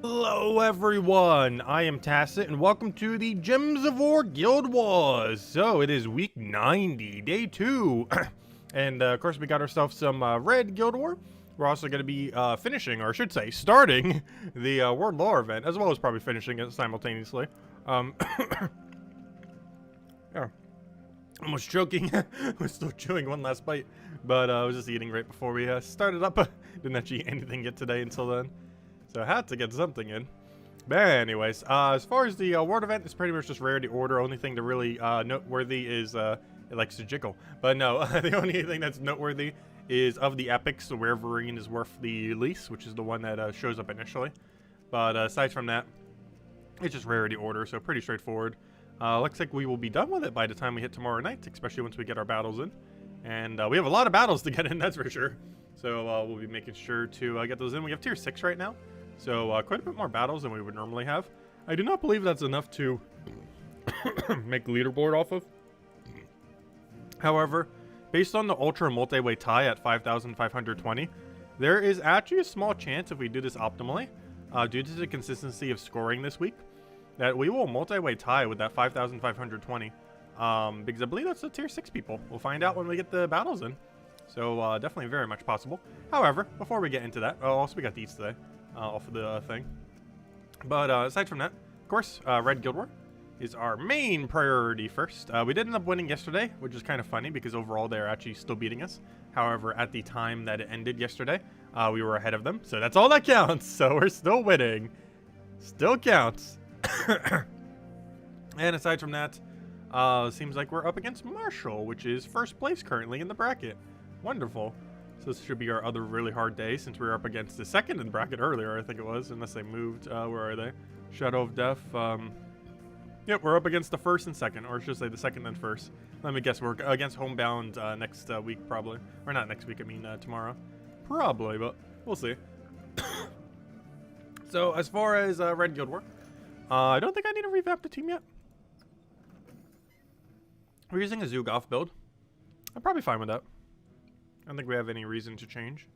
Hello everyone, I am Tacit and welcome to the Gems of War Guild Wars. So it is week 90, day 2. And of course we got ourselves some red Guild War. We're also going to be finishing, or I should say starting, the World Lore event, as well as probably finishing it simultaneously. Yeah. Almost choking. We're still chewing one last bite, but I was just eating right before we started up. Didn't actually eat anything yet today until then. So I had to get something in. But anyways, as far as the world event, it's pretty much just rarity order. Only thing that really noteworthy is it likes to jiggle. But no, the only thing that's noteworthy is of the epics, the Werverine is worth the least, which is the one that shows up initially. But aside from that, it's just rarity order, so pretty straightforward. Looks like we will be done with it by the time we hit tomorrow night, especially once we get our battles in. And we have a lot of battles to get in, that's for sure. So we'll be making sure to get those in. We have tier 6 right now. So quite a bit more battles than we would normally have. I do not believe that's enough to make leaderboard off of. However, based on the ultra multi-way tie at 5,520, there is actually a small chance if we do this optimally, due to the consistency of scoring this week, that we will multi-way tie with that 5,520. Because I believe that's the tier 6 people. We'll find out when we get the battles in. So definitely very much possible. However, before we get into that, also we got these today. Off of the thing. But aside from that, of course, Red Guild War is our main priority first. We did end up winning yesterday, which is kind of funny because overall they're actually still beating us. However, at the time that it ended yesterday, we were ahead of them. So that's all that counts. So we're still winning. Still counts. And aside from that, seems like we're up against Marshall, which is first place currently in the bracket. Wonderful. So this should be our other really hard day since we were up against the second in the bracket earlier, I think it was, unless they moved. Where are they? Shadow of Death. Yep, we're up against the first and second, or I should say the second and first. Let me guess, we're against Homebound next week, probably. Or not next week, I mean tomorrow. Probably, but we'll see. So as far as Red Guild War, I don't think I need to revamp the team yet. We're using a Zugoff build. I'm probably fine with that. I don't think we have any reason to change.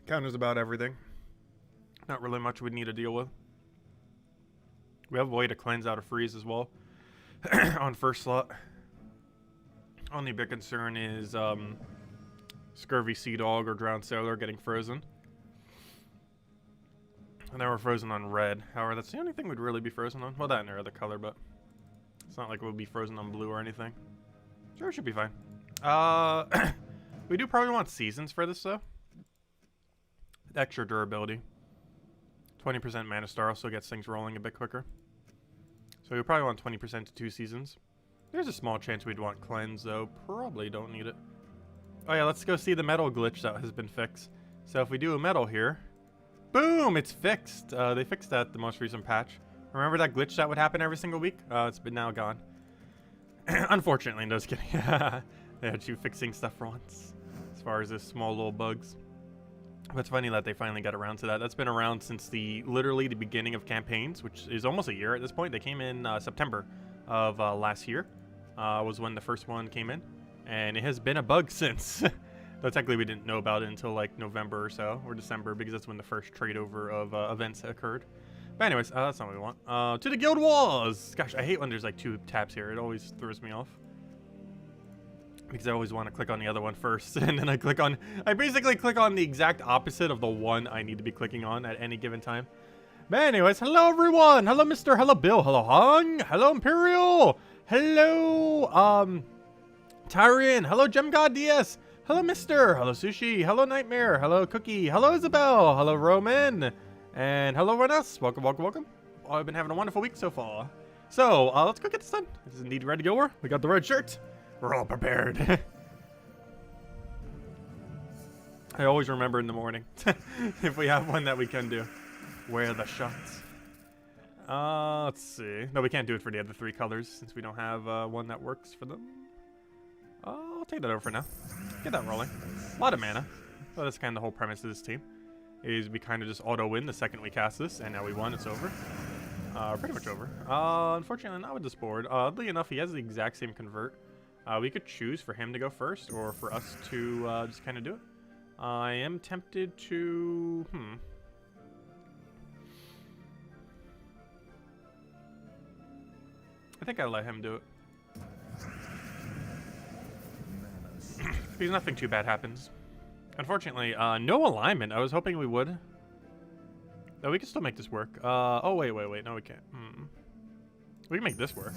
Counters about everything. Not really much we'd need to deal with. We have a way to cleanse out a freeze as well. On first slot. Only big concern is Scurvy Sea Dog or Drowned Sailor getting frozen. And then we're frozen on red. However, that's the only thing we'd really be frozen on. Well, that and their other color, but it's not like we'll be frozen on blue or anything. Sure, it should be fine. We do probably want seasons for this, though. Extra durability. 20% Mana Star also gets things rolling a bit quicker. So we probably want 20% to 2 seasons. There's a small chance we'd want Cleanse, though. Probably don't need it. Oh yeah, let's go see the metal glitch that has been fixed. So if we do a metal here, boom, it's fixed. They fixed that the most recent patch. Remember that glitch that would happen every single week? It's been now gone. Unfortunately, no, just kidding. They had you fixing stuff for once. As far as this small little bugs. But it's funny that they finally got around to that. That's been around since literally the beginning of campaigns, which is almost a year at this point. They came in September of last year. Was when the first one came in. And it has been a bug since. Though technically we didn't know about it until like November or so, or December, because that's when the first trade over of events occurred. But anyways, that's not what we want. To the Guild Wars! Gosh, I hate when there's like 2 tabs here. It always throws me off. Because I always want to click on the other one first. And then I basically click on the exact opposite of the one I need to be clicking on at any given time. But anyways, hello everyone! Hello Mr. Hello Bill! Hello Hung! Hello Imperial! Hello, Tyrion! Hello Gem God DS! Hello Mr. Hello Sushi! Hello Nightmare! Hello Cookie! Hello Isabel! Hello Roman! And hello everyone else. Welcome, welcome, welcome. I've been having a wonderful week so far. So, let's go get this done. This is indeed Red Guild War. We got the red shirt. We're all prepared. I always remember in the morning. If we have one that we can do. Wear the shots. Let's see. No, we can't do it for the other 3 colors since we don't have one that works for them. I'll take that over for now. Get that rolling. A lot of mana. So that's kind of the whole premise of this team. Is we kind of just auto-win the second we cast this, and now we won, it's over. Pretty much over. Unfortunately, not with this board. Oddly enough, he has the exact same convert. We could choose for him to go first, or for us to just kind of do it. I am tempted to... I think I'll let him do it. Because nothing too bad happens. Unfortunately, no alignment. I was hoping we would. No, we can still make this work. Oh, wait. No, we can't. We can make this work.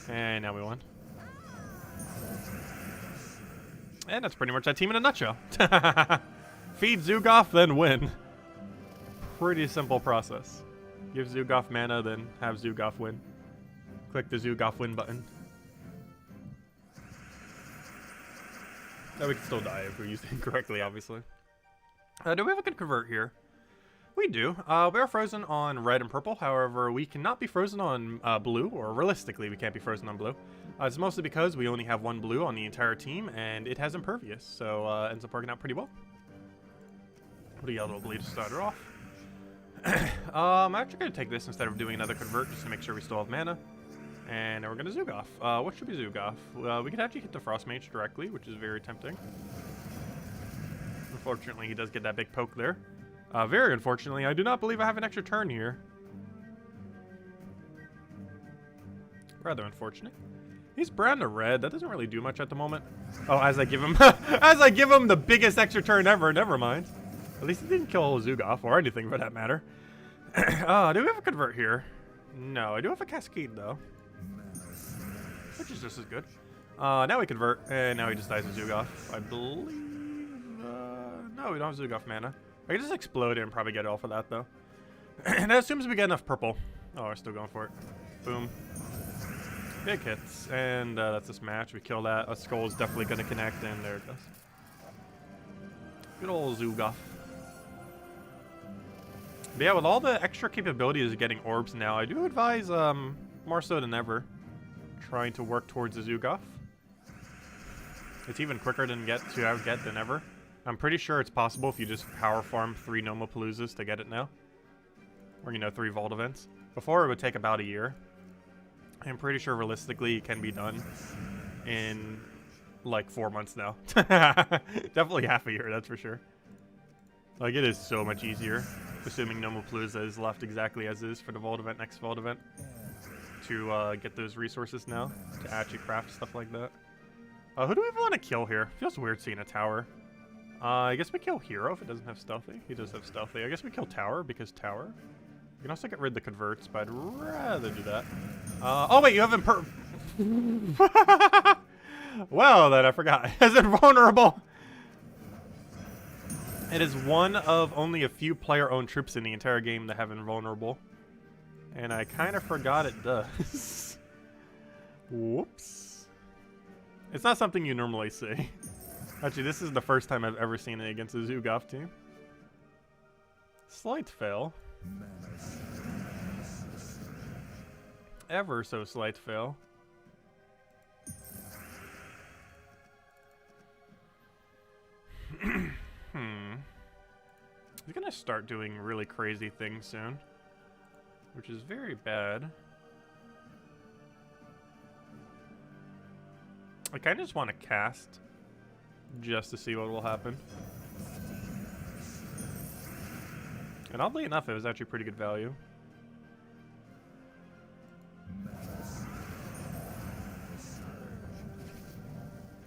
And now we won. And that's pretty much that team in a nutshell. Feed Zoogoff, then win. Pretty simple process. Give Zoogoff mana, then have Zoogoff win. Click the Zoogoff win button. Now we can still die if we use it incorrectly, obviously. Do we have a good convert here? We do. We are frozen on red and purple. However, we cannot be frozen on blue, or realistically, we can't be frozen on blue. It's mostly because we only have one blue on the entire team, and it has impervious, so ends up working out pretty well. Put a yellow bleed to start her off. I'm actually going to take this instead of doing another convert, just to make sure we still have mana. And now we're going to Zoogoff. What should we Zoogoff? We could actually hit the Frost Mage directly, which is very tempting. Unfortunately, he does get that big poke there. Very unfortunately, I do not believe I have an extra turn here. Rather unfortunate. He's brown to red. That doesn't really do much at the moment. Oh, as I give him the biggest extra turn ever. Never mind. At least he didn't kill Zoogoff or anything for that matter. Do we have a convert here? No, I do have a Cascade though. Which is just as good. Now we convert, and now he just dies with Zoogoff. I believe... no, we don't have Zoogoff mana. I can just explode it and probably get it all for that, though. And that assumes we get enough purple. Oh, we're still going for it. Boom. Big hits. And that's this match. We kill that. A skull is definitely going to connect, and there it goes. Good old Zoogoff. But yeah, with all the extra capabilities of getting orbs now, I do advise, more so than ever, trying to work towards the Zoogoff. It's even quicker than get than ever. I'm pretty sure it's possible if you just power farm 3 Nomapaloozas to get it now. Or, you know, 3 Vault events. Before, it would take about a year. I'm pretty sure realistically it can be done in, like, 4 months now. Definitely half a year, that's for sure. Like, it is so much easier, assuming Nomapalooza is left exactly as is for the Vault event, next Vault event, to get those resources now, to actually craft stuff like that. Who do we want to kill here? Feels weird seeing a tower. I guess we kill Hero if it doesn't have Stealthy. He does have Stealthy. I guess we kill Tower because Tower. You can also get rid of the converts, but I'd rather do that. Oh wait, you have Well then, I forgot. Is it vulnerable? It is one of only a few player-owned troops in the entire game that have invulnerable. And I kind of forgot it does. Whoops. It's not something you normally see. Actually, this is the first time I've ever seen it against a Zoogoff team. Slight fail. Ever so slight fail. He's gonna start doing really crazy things soon, which is very bad. I kind of just want to cast just to see what will happen. And oddly enough, it was actually pretty good value.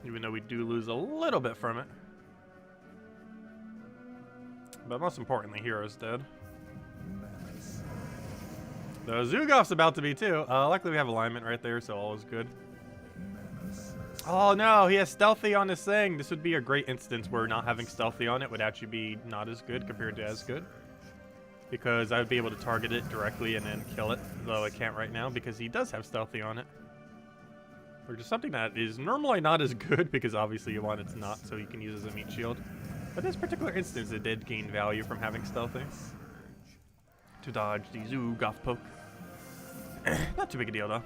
Even though we do lose a little bit from it. But most importantly, Hero's dead. The Zoogoff's about to be too. Luckily we have alignment right there, so all is good. Oh no, he has Stealthy on this thing. This would be a great instance where not having Stealthy on it would actually be not as good compared to as good. Because I would be able to target it directly and then kill it, though I can't right now because he does have Stealthy on it. Which is something that is normally not as good because obviously you want it to not, so you can use it as a meat shield. But in this particular instance, it did gain value from having Stealthy. To dodge the Zoogoff poke. Not too big a deal though.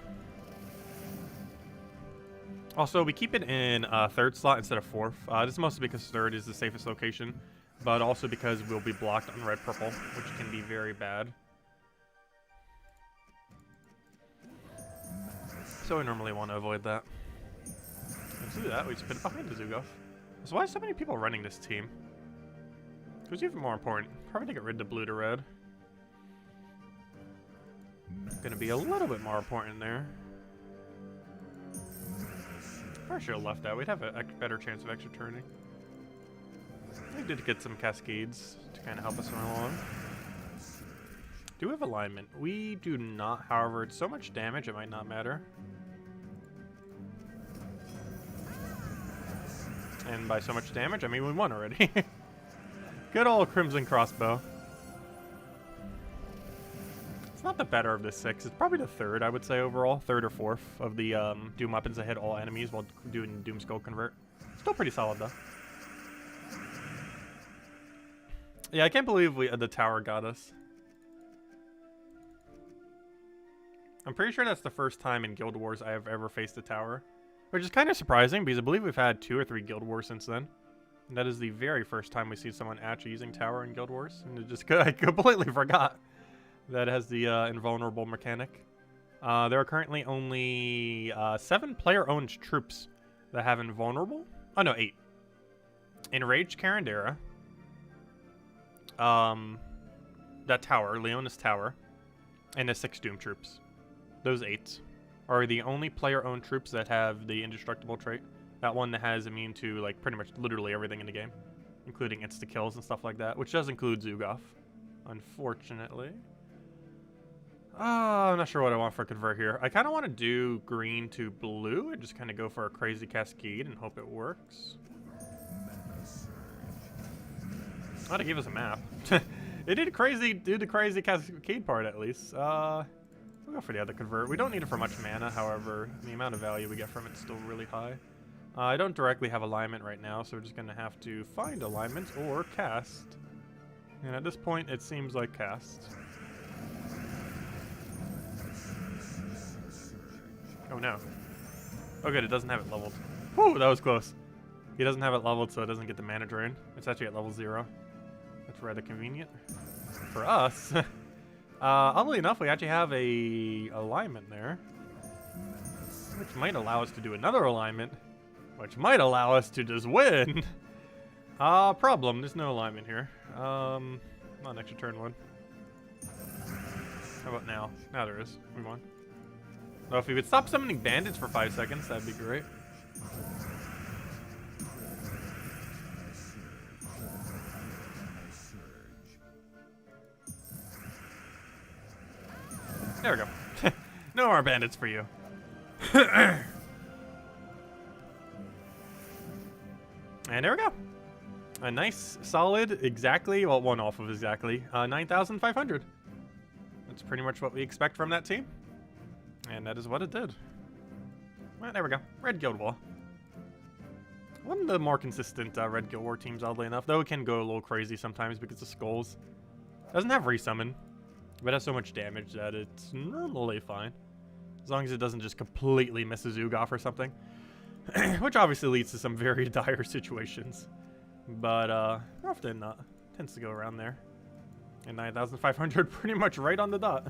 Also, we keep it in third slot instead of fourth. This is mostly because third is the safest location, but also because we'll be blocked on red-purple, which can be very bad. So we normally want to avoid that. Let's do that. We just put it behind the Zoogoff. So why are so many people running this team? Who's even more important? Probably to get rid of blue to red. Gonna be a little bit more important there. Probably should have left that. We'd have a better chance of extra turning. We did get some cascades to kind of help us along. Do we have alignment? We do not, however, it's so much damage it might not matter. And by so much damage, I mean we won already. Good old Crimson Crossbow. It's not the better of the 6. It's probably the 3rd, I would say, overall. 3rd or 4th of the Doom weapons that hit all enemies while doing Doom Skull Convert. Still pretty solid, though. Yeah, I can't believe the tower got us. I'm pretty sure that's the first time in Guild Wars I have ever faced a tower. Which is kind of surprising, because I believe we've had 2 or 3 Guild Wars since then. And that is the very first time we see someone actually using tower in Guild Wars. And I completely forgot that it has the invulnerable mechanic. There are currently only 7 player-owned troops that have invulnerable. Oh no, 8. Enraged Carandera. That tower, Leona's tower. And the 6 Doom troops. Those 8 are the only player-owned troops that have the indestructible trait. That one that has immune to, like, pretty much literally everything in the game. Including insta-kills and stuff like that. Which does include Zugoff, unfortunately. I'm not sure what I want for a convert here. I kind of want to do green to blue and just kind of go for a crazy cascade and hope it works. Oh, to give us a map. It did the crazy cascade part at least. We'll go for the other convert. We don't need it for much mana, however, the amount of value we get from it is still really high. I don't directly have alignment right now, so we're just going to have to find alignment or cast. And at this point, it seems like cast. Oh no. Oh good, it doesn't have it leveled. Whew, that was close. He doesn't have it leveled, so it doesn't get the mana drain. It's actually at level 0. That's rather convenient. For us, oddly enough, we actually have a alignment there. Which might allow us to do another alignment. Which might allow us to just win. Problem, there's no alignment here. Not an extra turn one. How about now? Now there is. We won. So if we would stop summoning bandits for 5 seconds, that'd be great. There we go. No more bandits for you. And there we go. A nice, solid, exactly, well, one off of exactly, 9,500. That's pretty much what we expect from that team. And that is what it did. Well, there we go. Red Guild War. One of the more consistent Red Guild War teams, oddly enough. Though it can go a little crazy sometimes because of skulls. Doesn't have resummon, but has so much damage that it's normally fine. As long as it doesn't just completely miss a Zugoff or something. Which obviously leads to some very dire situations. But often tends to go around there. And 9,500 pretty much right on the dot.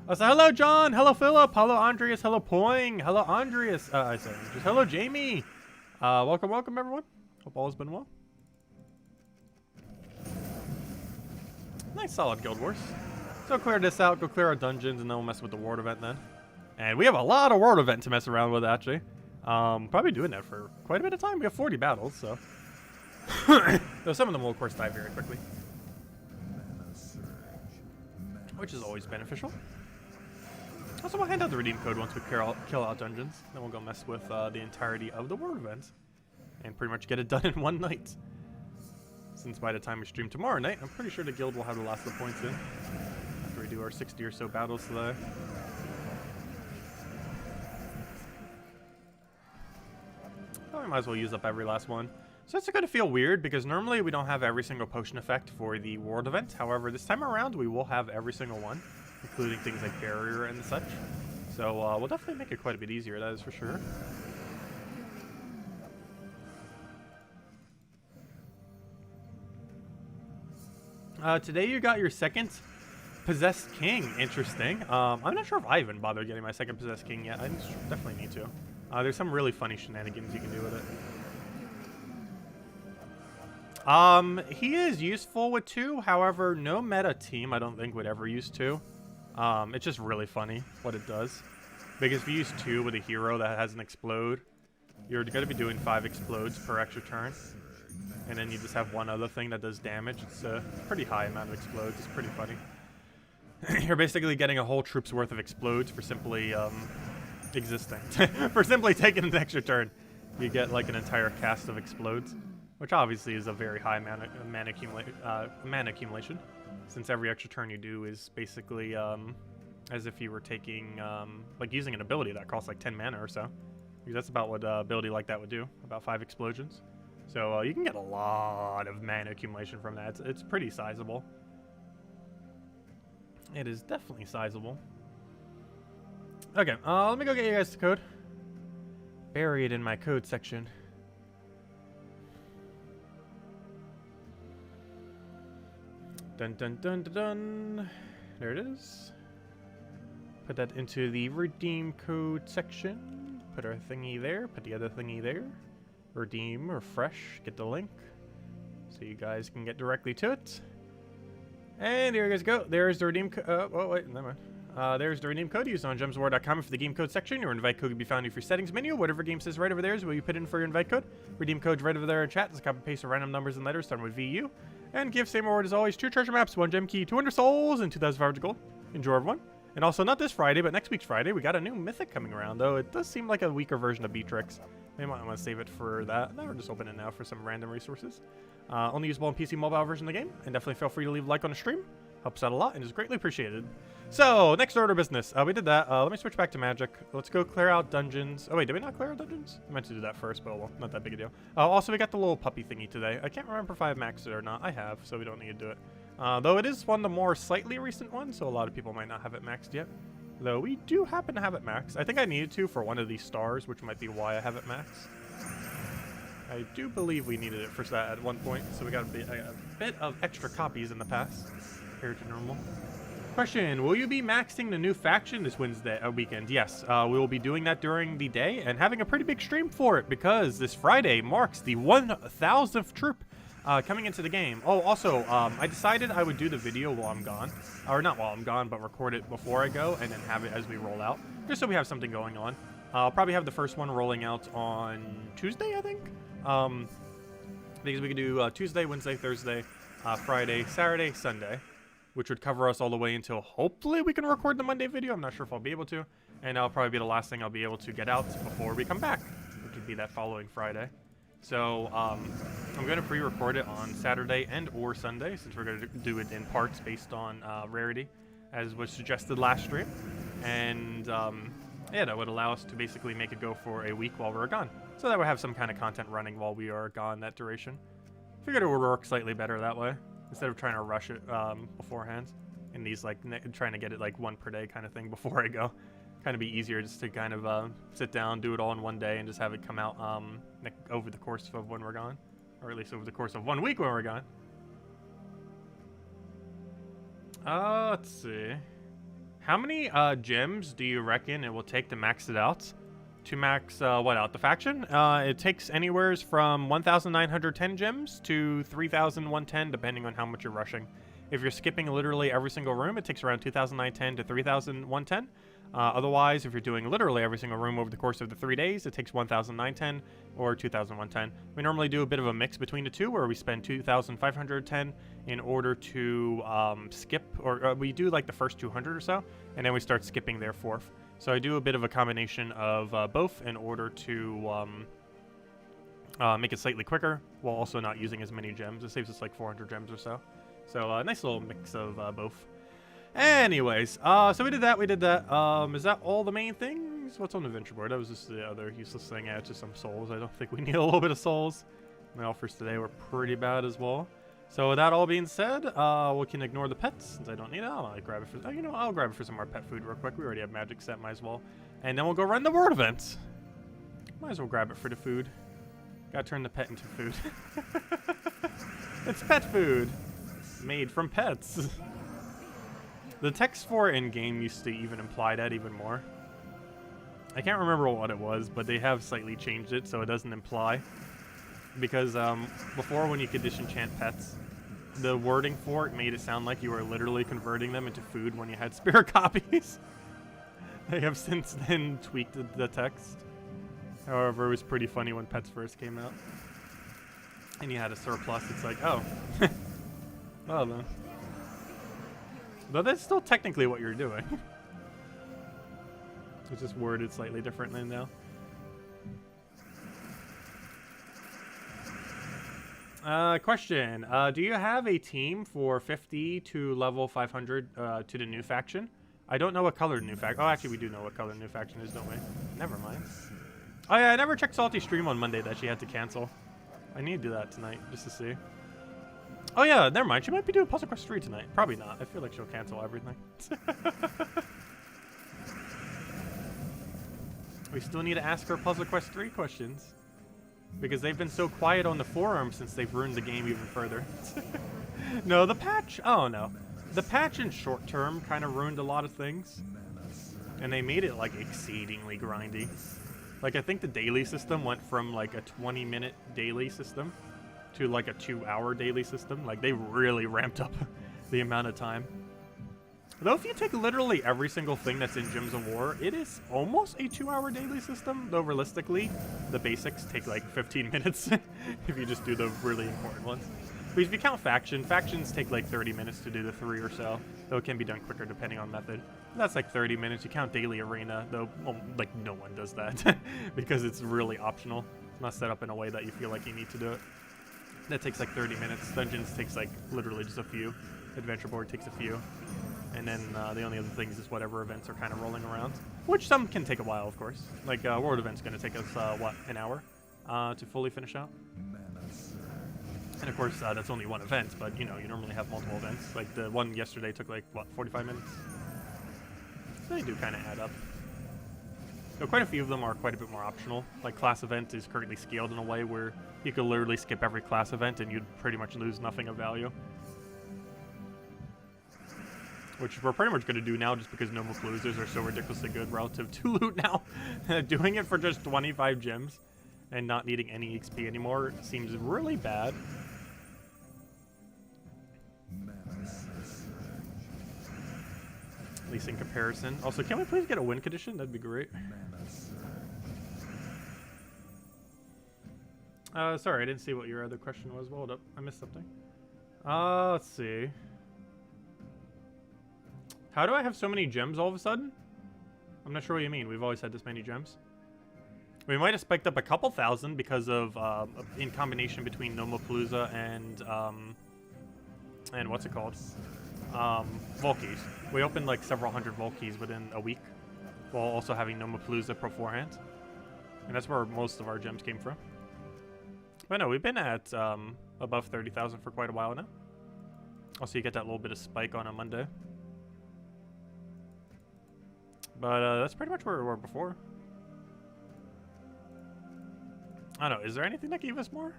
So hello John, hello Philip, hello Andreas, hello Poing, hello Andreas, just hello Jamie. Welcome everyone. Hope all has been well. Nice solid Guild Wars. So clear this out, go clear our dungeons, and then we'll mess with the Ward event then. And we have a lot of Ward event to mess around with actually. Probably doing that for quite a bit of time. We have 40 battles, so. Though some of them will of course die very quickly. Which is always beneficial. Also, we'll hand out the redeem code once we kill out dungeons. Then we'll go mess with the entirety of the Ward event. And pretty much get it done in one night. Since by the time we stream tomorrow night, I'm pretty sure the guild will have the last of the points in. After we do our 60 or so battles today. Probably might as well use up every last one. So it's going to feel weird because normally we don't have every single potion effect for the Ward event. However, this time around we will have every single one, including things like barrier and such. So we'll definitely make it quite a bit easier, that is for sure. Today you got your second Possessed King. Interesting. I'm not sure if I even bothered getting my second Possessed King yet. I definitely need to. There's some really funny shenanigans you can do with it. He is useful with 2. However, no meta team I don't think would ever use 2. It's just really funny what it does. Because if you use 2 with a hero that has an explode, you're going to be doing 5 explodes per extra turn. And then you just have one other thing that does damage. It's a pretty high amount of explodes. It's pretty funny. You're basically getting a whole troop's worth of explodes for simply existing. For simply taking an extra turn. You get like an entire cast of explodes. Which obviously is a very high mana accumulation. Since every extra turn you do is basically as if you were taking, like using an ability that costs like 10 mana or so. Because that's about what ability like that would do. About 5 explosions. So you can get a lot of mana accumulation from that. It's pretty sizable. It is definitely sizable. Okay, let me go get you guys the code. Bury it in my code section. Dun dun dun dun dun. There it is. Put that into the redeem code section. Put our thingy there. Put the other thingy there. Redeem, refresh, get the link. So you guys can get directly to it. And here you guys go. There's the redeem code. Oh, wait, never mind. There's the redeem code used on gemswar.com for the game code section. Your invite code can be found in your settings menu. Whatever game says right over there is where you put in for your invite code. Redeem code's right over there in chat. Just copy and paste of random numbers and letters starting with VU. And give same reward as always. 2 treasure maps, 1 gem key, 200 souls, and 2,500 gold. Enjoy everyone. And also not this Friday, but next week's Friday, we got a new mythic coming around, though. It does seem like a weaker version of Beatrix. Maybe I might want to save it for that. No, we're just open it now for some random resources. Only usable in PC mobile version of the game. And definitely feel free to leave a like on the stream. Helps out a lot and is greatly appreciated. So, next order of business. We did that. Let me switch back to Magic. Let's go clear out dungeons. Oh, wait, did we not clear out dungeons? I meant to do that first, but well, not that big a deal. Also, we got the little puppy thingy today. I can't remember if I have maxed it or not. I have, so we don't need to do it. Though it is one of the more slightly recent ones, so a lot of people might not have it maxed yet. Though we do happen to have it maxed. I think I needed to for one of these stars, which might be why I have it maxed. I do believe we needed it for that at one point, so we got a bit of extra copies in the past. Compared to normal. Question, will you be maxing the new faction this weekend? Yes, we will be doing that during the day and having a pretty big stream for it because this Friday marks the 1,000th troop coming into the game. Oh, also, I decided I would do the video while I'm gone. Or not while I'm gone, but record it before I go and then have it as we roll out. Just so we have something going on. I'll probably have the first one rolling out on Tuesday, I think. Because we can do Tuesday, Wednesday, Thursday, Friday, Saturday, Sunday. Which would cover us all the way until hopefully we can record the Monday video. I'm not sure if I'll be able to. And that'll probably be the last thing I'll be able to get out before we come back, which would be that following Friday. So I'm going to pre-record it on Saturday and or Sunday, since we're going to do it in parts based on rarity, as was suggested last stream. And yeah, that would allow us to basically make it go for a week while we're gone. So that we'll have some kind of content running while we are gone that duration. Figured it would work slightly better that way. Instead of trying to rush it beforehand, in these like trying to get it like one per day kind of thing before I go, kind of be easier just to kind of sit down, do it all in one day, and just have it come out over the course of when we're gone, or at least over the course of 1 week when we're gone. Let's see, how many gems do you reckon it will take to max it out? To max what out? The faction? It takes anywhere from 1,910 gems to 3,110, depending on how much you're rushing. If you're skipping literally every single room, it takes around 2,910 to 3,110. Otherwise, if you're doing literally every single room over the course of the 3 days, it takes 1,910 or 2,110. We normally do a bit of a mix between the two, where we spend 2,510 in order to skip, or we do like the first 200 or so, and then we start skipping their fourth. So I do a bit of a combination of both in order to make it slightly quicker, while also not using as many gems. It saves us like 400 gems or so. So a nice little mix of both. Anyways, so we did that. Is that all the main things? What's on the adventure board? That was just the other useless thing. Yeah, it's just some souls. I don't think we need a little bit of souls. My offers today were pretty bad as well. So with that all being said, we can ignore the pets since I don't need it. I'll grab it for, you know, I'll grab it for some more pet food real quick. We already have magic set, might as well. And then we'll go run the world events. Might as well grab it for the food. Gotta turn the pet into food. It's pet food, made from pets. The text for in-game used to even imply that even more. I can't remember what it was, but they have slightly changed it so it doesn't imply because before when you could disenchant pets, the wording for it made it sound like you were literally converting them into food when you had spirit copies. They have since then tweaked the text. However, it was pretty funny when pets first came out. And you had a surplus, it's like, oh. Well then. But that's still technically what you're doing. It's just worded slightly differently now. Question. Do you have a team for 50 to level 500 to the new faction? I don't know what color the new faction... Oh, actually, we do know what color the new faction is, don't we? Never mind. Oh, yeah, I never checked Salty's stream on Monday that she had to cancel. I need to do that tonight, just to see. Oh, yeah, never mind. She might be doing Puzzle Quest 3 tonight. Probably not. I feel like she'll cancel everything. We still need to ask her Puzzle Quest 3 questions. Because they've been so quiet on the forum since they've ruined the game even further. No, the patch... Oh, no. The patch in short term kind of ruined a lot of things. And they made it, like, exceedingly grindy. Like, I think the daily system went from, like, a 20-minute daily system to, like, a 2-hour daily system. Like, they really ramped up the amount of time. Though if you take literally every single thing that's in Gems of War, it is almost a 2-hour daily system. Though realistically, the basics take like 15 minutes if you just do the really important ones. But if you count factions take like 30 minutes to do the 3 or so. Though it can be done quicker depending on method. That's like 30 minutes. You count daily arena, though like no one does that because it's really optional. It's not set up in a way that you feel like you need to do it. That takes like 30 minutes. Dungeons takes like literally just a few. Adventure board takes a few. And then the only other things is whatever events are kind of rolling around. Which some can take a while, of course. Like, World Event's going to take us, what, an hour to fully finish out? And of course, that's only one event, but, you know, you normally have multiple events. Like, the one yesterday took, like, what, 45 minutes? So they do kind of add up. So quite a few of them are quite a bit more optional. Like, class event is currently scaled in a way where you could literally skip every class event and you'd pretty much lose nothing of value. Which we're pretty much going to do now just because normal closers are so ridiculously good relative to loot now. Doing it for just 25 gems and not needing any XP anymore seems really bad. At least in comparison. Also, can we please get a win condition? That'd be great. Sorry, I didn't see what your other question was. Hold up, I missed something. Let's see. How do I have so many gems all of a sudden? I'm not sure what you mean. We've always had this many gems. We might have spiked up a couple thousand because of, in combination between Nomapalooza and what's it called? Volkeys. We opened like several hundred Volkeys within a week while also having Nomapalooza beforehand. And that's where most of our gems came from. But no, we've been at above 30,000 for quite a while now. Also, you get that little bit of spike on a Monday. But that's pretty much where we were before. I don't know, is there anything that gave us more?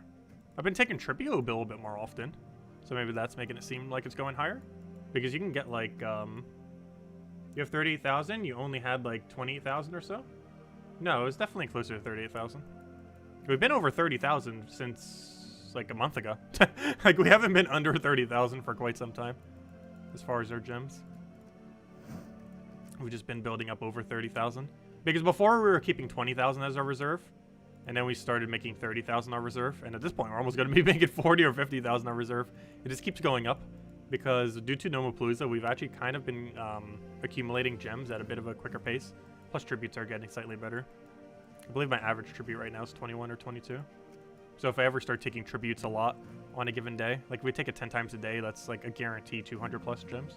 I've been taking tribute a little bit more often. So maybe that's making it seem like it's going higher. Because you can get like, you have 38,000, you only had like 28,000 or so? No, it was definitely closer to 38,000. We've been over 30,000 since like a month ago. Like we haven't been under 30,000 for quite some time. As far as our gems. We've just been building up over 30,000. Because before we were keeping 20,000 as our reserve. And then we started making 30,000 our reserve. And at this point, we're almost going to be making 40 or 50,000 our reserve. It just keeps going up. Because due to Nomapalooza, we've actually kind of been accumulating gems at a bit of a quicker pace. Plus tributes are getting slightly better. I believe my average tribute right now is 21 or 22. So if I ever start taking tributes a lot on a given day, like if we take it 10 times a day, that's like a guarantee 200 plus gems.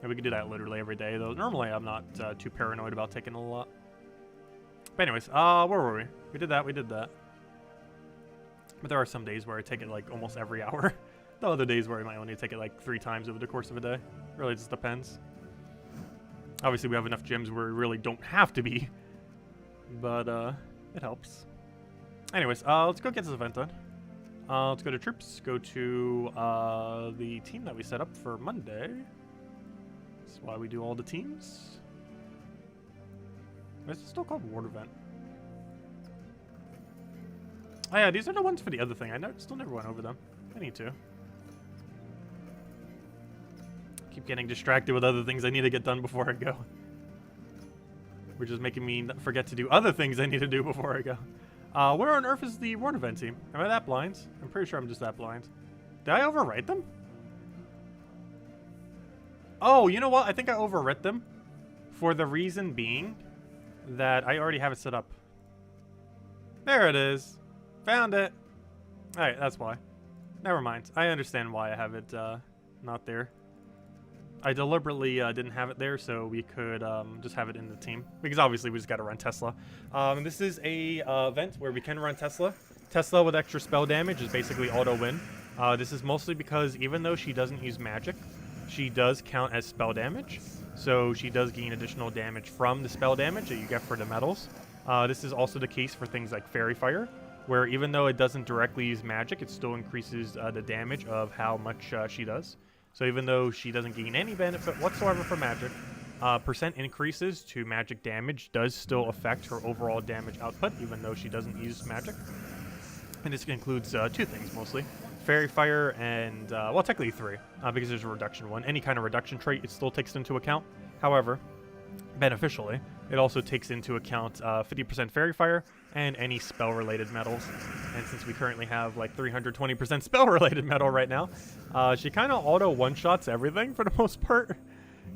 And we can do that literally every day, though normally I'm not too paranoid about taking a lot. But anyways, where were we? We did that. But there are some days where I take it like almost every hour. The other days where I might only take it like 3 times over the course of a day. Really just depends. Obviously we have enough gems where we really don't have to be. But it helps. Anyways, let's go get this event done. Let's go to troops, go to the team that we set up for Monday. That's why we do all the teams. Is it still called Ward Event? Oh yeah, these are the ones for the other thing. Still never went over them. I need to. Keep getting distracted with other things I need to get done before I go. Which is making me forget to do other things I need to do before I go. Where on earth is the World Event team? Am I that blind? I'm pretty sure I'm just that blind. Did I overwrite them? Oh, you know what? I think I overwrit them for the reason being that I already have it set up. There it is. Found it. Alright, that's why. Never mind. I understand why I have it not there. I deliberately didn't have it there so we could just have it in the team. Because obviously we just got to run Tesla. This is a event where we can run Tesla. Tesla with extra spell damage is basically auto-win. This is mostly because even though she doesn't use magic, she does count as spell damage. So she does gain additional damage from the spell damage that you get for the medals. This is also the case for things like Fairy Fire, where even though it doesn't directly use magic, it still increases the damage of how much she does. So even though she doesn't gain any benefit whatsoever from magic, percent increases to magic damage does still affect her overall damage output, even though she doesn't use magic. And this includes two things mostly. Fairy Fire and, well, technically three, because there's a reduction one. Any kind of reduction trait, it still takes into account. However, beneficially, it also takes into account 50% Fairy Fire and any spell-related medals. And since we currently have like 320% spell-related medal right now, she kind of auto one-shots everything for the most part.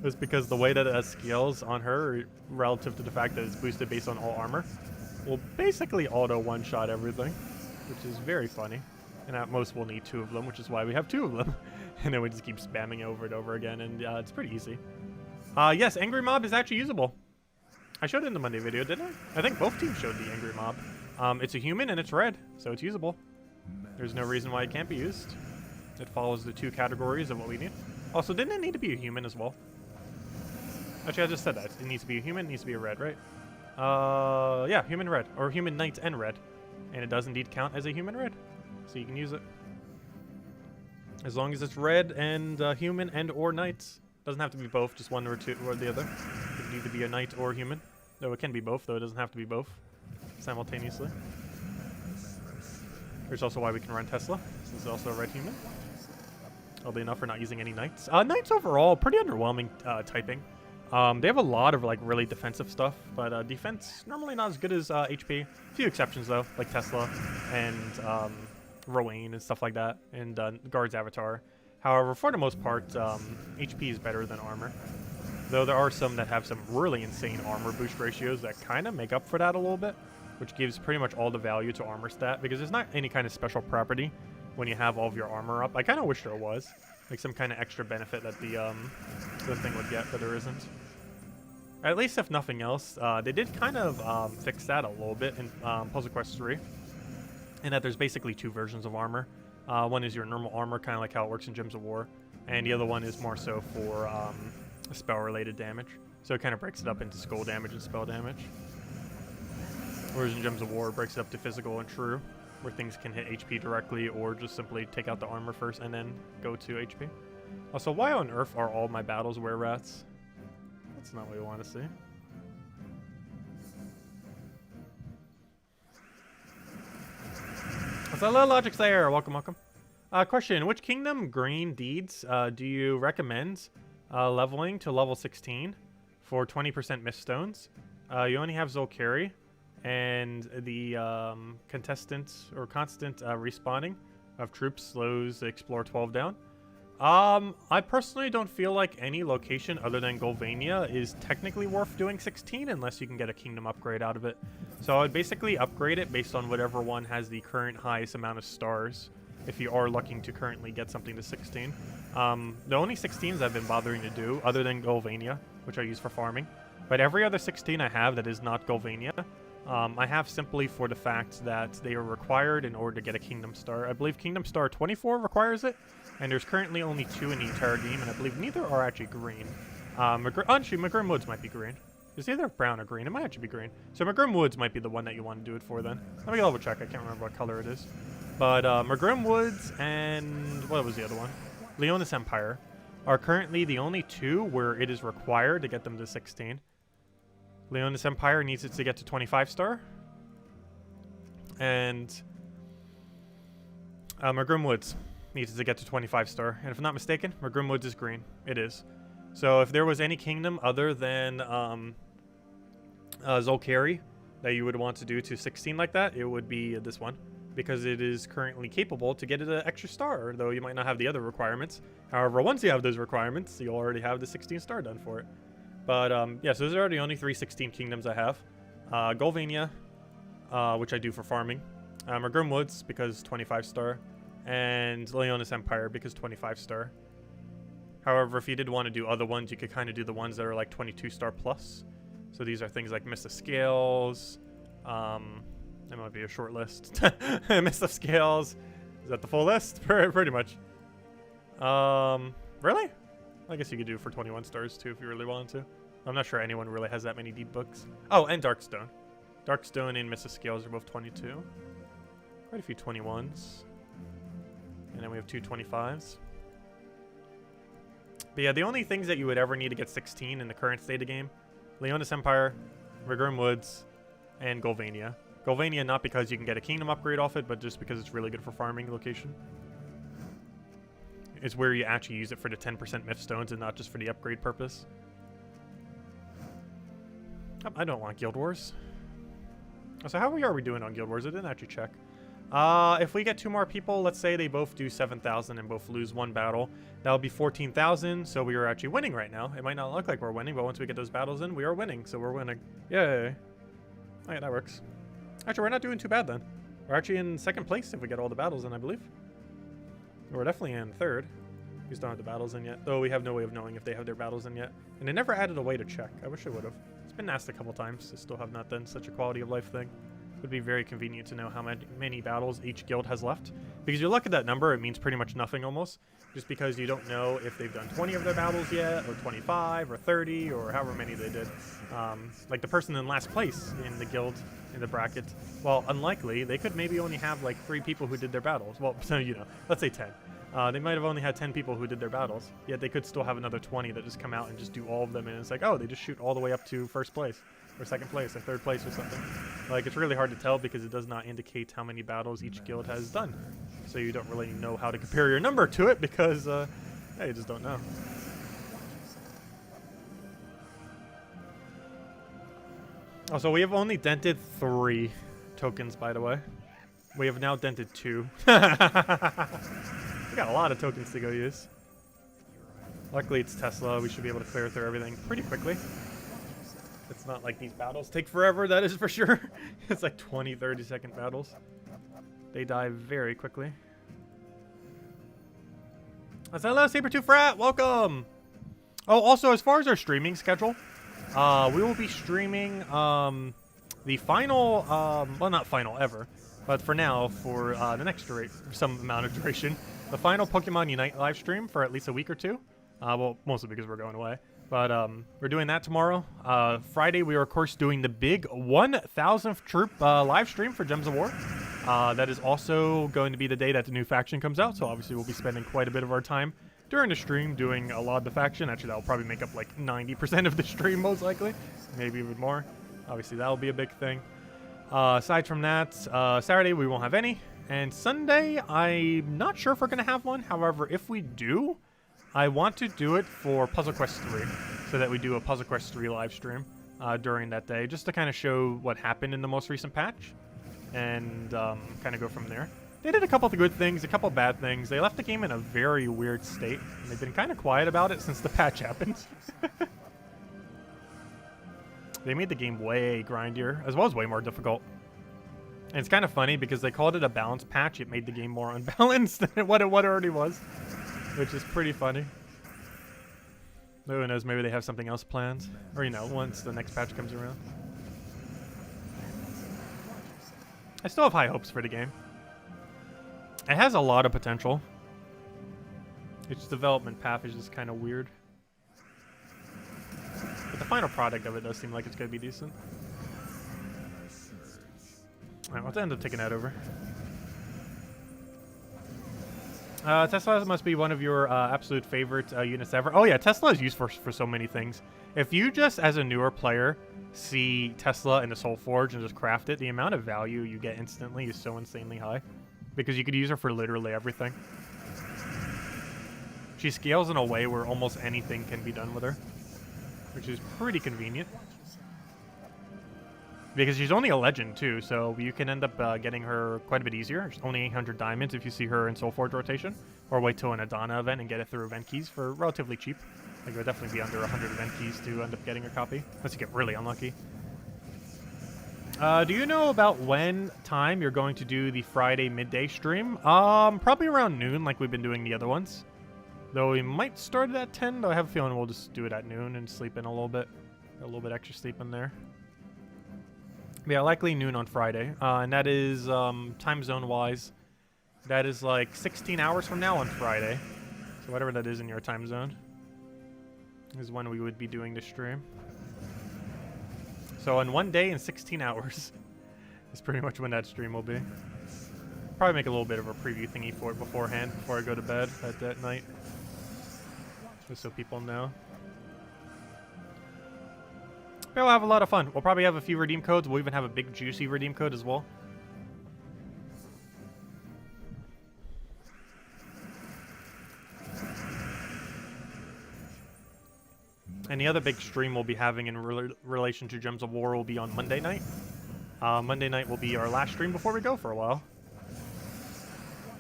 Just because the way that it has skills on her, relative to the fact that it's boosted based on all armor, will basically auto one-shot everything, which is very funny. And at most we'll need 2 of them, which is why we have 2 of them. And then we just keep spamming it over and over again, and it's pretty easy. Yes, Angry Mob is actually usable. I showed it in the Monday video, didn't I? I think both teams showed the Angry Mob. It's a human and it's red, so it's usable. There's no reason why it can't be used. It follows the 2 categories of what we need. Also, didn't it need to be a human as well? Actually, I just said that. It needs to be a human, it needs to be a red, right? Yeah, human red, or human knight and red. And it does indeed count as a human red. So you can use it. As long as it's red and human and or knights. Doesn't have to be both, just one or two or the other. It can either be a knight or human. Though it can be both, though it doesn't have to be both simultaneously. Here's also why we can run Tesla. This is also a red human. Oddly enough, we're not using any knights. Knights overall, pretty underwhelming typing. They have a lot of like really defensive stuff, but defense normally not as good as HP. A few exceptions though, like Tesla and Rowan and stuff like that, and Guard's Avatar. However, for the most part, HP is better than armor. Though there are some that have some really insane armor boost ratios that kind of make up for that a little bit, which gives pretty much all the value to armor stat, because there's not any kind of special property when you have all of your armor up. I kind of wish there was, like some kind of extra benefit that the thing would get, but there isn't. At least if nothing else, they did kind of fix that a little bit in Puzzle Quest 3, in that there's basically 2 versions of armor. One is your normal armor, kind of like how it works in Gems of War, and the other one is more so for spell-related damage. So it kind of breaks it up into skull damage and spell damage. Whereas in Gems of War, it breaks it up to physical and true, where things can hit HP directly or just simply take out the armor first and then go to HP. Also, why on earth are all my battles were-rats? That's not what we want to see. What's up, Little Logic Slayer? Welcome, welcome. Question, which Kingdom Green deeds do you recommend leveling to level 16 for 20% Miststones? You only have Zolkari, and the constant respawning of troops slows the Explore 12 down. I personally don't feel like any location other than Golvania is technically worth doing 16 unless you can get a kingdom upgrade out of it. So I would basically upgrade it based on whatever one has the current highest amount of stars, if you are looking to currently get something to 16. The only 16s I've been bothering to do, other than Golvania, which I use for farming, but every other 16 I have that is not Golvania, I have simply for the fact that they are required in order to get a Kingdom Star. I believe Kingdom Star 24 requires it, and there's currently only 2 in the entire game, and I believe neither are actually green. Actually, McGrim Woods might be green. It's either brown or green. It might actually be green. So McGrim Woods might be the one that you want to do it for then. Let me double check. I can't remember what color it is. But McGrim Woods and what was the other one? Leonis Empire are currently the only 2 where it is required to get them to 16. Leonis Empire needs it to get to 25 star. And Mergrim Woods needs to get to 25 star. And if I'm not mistaken, Mergrim Woods is green. It is. So if there was any kingdom other than Zolkari that you would want to do to 16 like that, it would be this one. Because it is currently capable to get it an extra star, though you might not have the other requirements. However, once you have those requirements, you'll already have the 16 star done for it. But yeah, so those are the only 3 16 kingdoms I have. Golvania, which I do for farming. Mergrim Woods, because 25 star. And Leonis Empire, because 25 star. However, if you did want to do other ones, you could kind of do the ones that are like 22 star plus. So these are things like Mist of Scales. That might be a short list. Mist of Scales. Is that the full list? Pretty much. Really? I guess you could do it for 21 stars too if you really wanted to. I'm not sure anyone really has that many deep books. Oh, and Darkstone. Darkstone and Mist of Scales are both 22. Quite a few 21s. And then we have 2 25s. But yeah, the only things that you would ever need to get 16 in the current state of game, Leonis Empire, Mergrim Woods, and Golvania. Golvania not because you can get a kingdom upgrade off it, but just because it's really good for farming location. It's where you actually use it for the 10% myth stones and not just for the upgrade purpose. Oh, I don't want Guild Wars. So how are we doing on Guild Wars? I didn't actually check. If we get 2 more people, let's say they both do 7,000 and both lose 1 battle, that would be 14,000, so we are actually winning right now. It might not look like we're winning, but once we get those battles in, we are winning, so we're winning. Yay. Oh yeah, that works. Actually, we're not doing too bad then. We're actually in 2nd place if we get all the battles in, I believe. We're definitely in 3rd. We just don't have the battles in yet, though we have no way of knowing if they have their battles in yet. And they never added a way to check. I wish it would have. It's been asked a couple times. They still have not done such a quality of life thing. It would be very convenient to know how many battles each guild has left. Because you look at that number, it means pretty much nothing almost. Just because you don't know if they've done 20 of their battles yet, or 25, or 30, or however many they did. Like the person in last place in the guild, in the bracket, well, unlikely. They could maybe only have like 3 people who did their battles. Well, so, you know, let's say 10. They might have only had 10 people who did their battles. Yet they could still have another 20 that just come out and just do all of them. And it's like, oh, they just shoot all the way up to 1st place. Or 2nd place, or 3rd place, or something. Like, it's really hard to tell because it does not indicate how many battles each guild has done. So you don't really know how to compare your number to it because, yeah, you just don't know. Also, we have only dented 3 tokens, by the way. We have now dented 2. We got a lot of tokens to go use. Luckily, it's Tesla. We should be able to clear through everything pretty quickly. It's not like these battles take forever, that is for sure. It's like 20, 30-second battles. They die very quickly. Hello, Saber2 Frat! Welcome! Oh, also, as far as our streaming schedule, we will be streaming the final, well, not final ever, but for now, for the next some amount of duration, the final Pokemon Unite live stream for at least a week or 2. Well, mostly because we're going away. But we're doing that tomorrow. Friday, we are, of course, doing the big 1,000th troop live stream for Gems of War. That is also going to be the day that the new faction comes out. So obviously, we'll be spending quite a bit of our time during the stream doing a lot of the faction. Actually, that will probably make up like 90% of the stream, most likely. Maybe even more. Obviously, that will be a big thing. Aside from that, Saturday, we won't have any. And Sunday, I'm not sure if we're going to have one. However, if we do, I want to do it for Puzzle Quest 3, so that we do a Puzzle Quest 3 live stream during that day, just to kind of show what happened in the most recent patch, and kind of go from there. They did a couple of good things, a couple of bad things. They left the game in a very weird state, and they've been kind of quiet about it since the patch happened. They made the game way grindier, as well as way more difficult. And it's kind of funny, because they called it a balance patch, it made the game more unbalanced than what it already was. Which is pretty funny. Who knows, maybe they have something else planned. Or, you know, once the next patch comes around. I still have high hopes for the game. It has a lot of potential. Its development path is just kind of weird. But the final product of it does seem like it's going to be decent. Alright, let's end up taking that over. Tesla must be one of your absolute favorite units ever. Oh yeah, Tesla is used for so many things. If you just, as a newer player, see Tesla in the Soul Forge and just craft it, the amount of value you get instantly is so insanely high. because you could use her for literally everything. She scales in a way where almost anything can be done with her, which is pretty convenient. Because she's only a legend too, so you can end up getting her quite a bit easier. It's only 800 diamonds if you see her in Soulforge rotation, or wait till an Adana event and get it through event keys for relatively cheap. Like it would definitely be under 100 event keys to end up getting a copy, unless you get really unlucky. Do you know about when time you're going to do the Friday midday stream? Probably around noon, like we've been doing the other ones. Though we might start it at 10, though I have a feeling we'll just do it at noon and sleep in a little bit. Get a little bit extra sleep in there. But yeah, likely noon on Friday. And that is, time zone-wise, that is like 16 hours from now on Friday. So whatever that is in your time zone is when we would be doing the stream. So in 1 day and 16 hours is pretty much when that stream will be. Probably make a little bit of a preview thingy for it beforehand, before I go to bed at that night. Just so people know. But we'll have a lot of fun. We'll probably have a few redeem codes. We'll even have a big juicy redeem code as well. And the other big stream we'll be having in relation to Gems of War will be on Monday night. Monday night will be our last stream before we go for a while.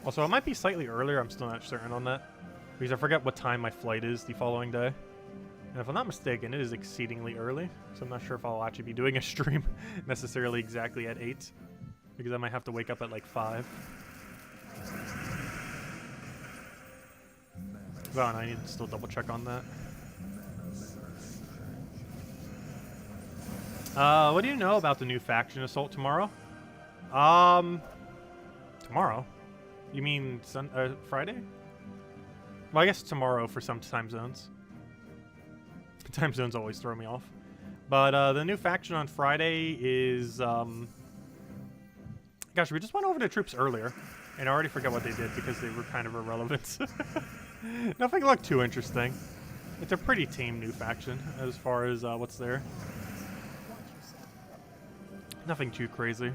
Also, it might be slightly earlier. I'm still not certain on that, because I forget what time my flight is the following day. And if I'm not mistaken, it is exceedingly early. So I'm not sure if I'll actually be doing a stream necessarily exactly at 8, because I might have to wake up at like 5. Oh, and I need to still double check on that. What do you know about the new faction assault tomorrow? Tomorrow? You mean Friday? Well, I guess tomorrow for some time zones. Time zones always throw me off. But the new faction on Friday is, gosh, we just went over the troops earlier, and I already forgot what they did because they were kind of irrelevant. Nothing looked too interesting. It's a pretty tame new faction as far as what's there. Nothing too crazy.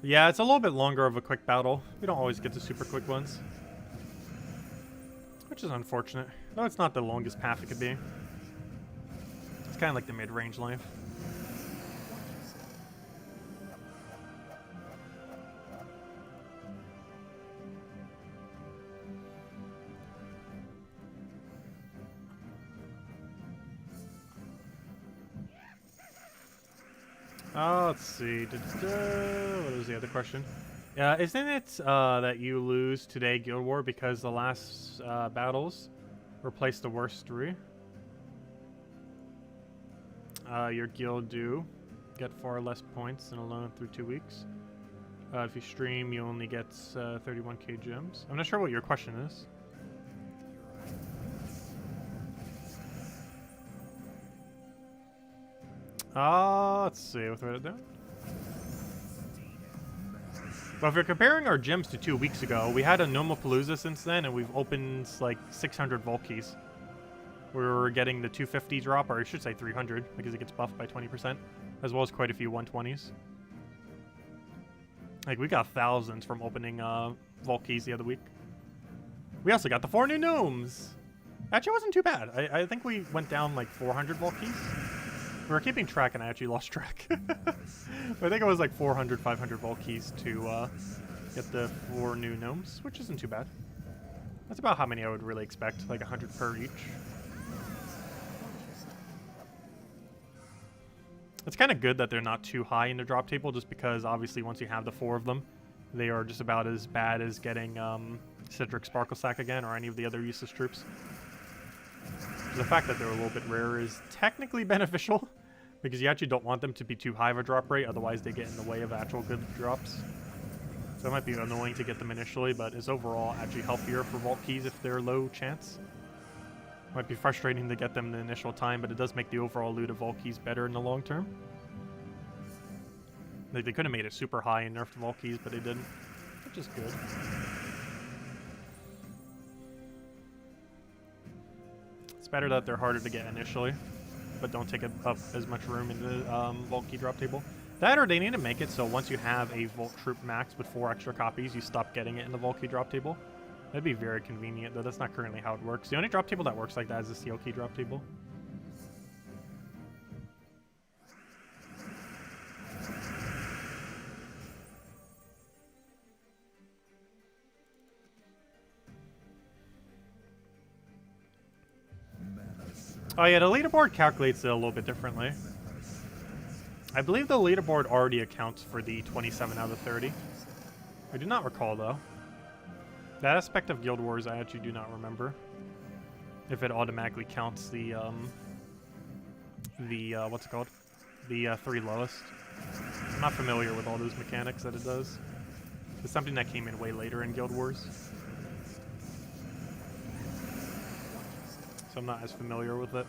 Yeah, it's a little bit longer of a quick battle. We don't always get the super quick ones, which is unfortunate. No, it's not the longest path it could be. It's kind of like the mid-range length. Let's see. What was the other question? Isn't it that you lose today Guild War because the last battles replaced the worst 3? Your guild do get far less points than alone through 2 weeks. If you stream, you only get 31k gems. I'm not sure what your question is. Let's see. We'll throw it down. Well, if you're comparing our gems to 2 weeks ago, we had a Nomapalooza since then, and we've opened like 600 vault keys. We're getting the 250 drop, or I should say 300, because it gets buffed by 20%, as well as quite a few 120s. Like, we got thousands from opening vault keys the other week. We also got the 4 new gnomes. Actually, it wasn't too bad. I think we went down like 400 vault keys. We were keeping track, and I actually lost track. I think it was like 400, 500 vault keys to get the 4 new gnomes, which isn't too bad. That's about how many I would really expect, like 100 per each. It's kind of good that they're not too high in the drop table, just because obviously once you have the 4 of them, they are just about as bad as getting Citric Sparkle Sack again, or any of the other useless troops. The fact that they're a little bit rare is technically beneficial, because you actually don't want them to be too high of a drop rate, otherwise they get in the way of actual good drops. So it might be annoying to get them initially, but it's overall actually healthier for vault keys if they're low chance. Might be frustrating to get them in the initial time, but it does make the overall loot of vault keys better in the long term. Like, they could have made it super high and nerfed vault keys, but they didn't, which is good. better that they're harder to get initially, but don't take up as much room in the Vault Key drop table. That, or they need to make it so once you have a Vault Troop max with 4 extra copies, you stop getting it in the Vault Key drop table. That'd be very convenient, though that's not currently how it works. The only drop table that works like that is the Seal Key drop table. Oh yeah, the leaderboard calculates it a little bit differently. I believe the leaderboard already accounts for the 27 out of 30. I do not recall, though. That aspect of Guild Wars I actually do not remember. If it automatically counts the what's it called? The 3 lowest. I'm not familiar with all those mechanics that it does. It's something that came in way later in Guild Wars. So I'm not as familiar with it.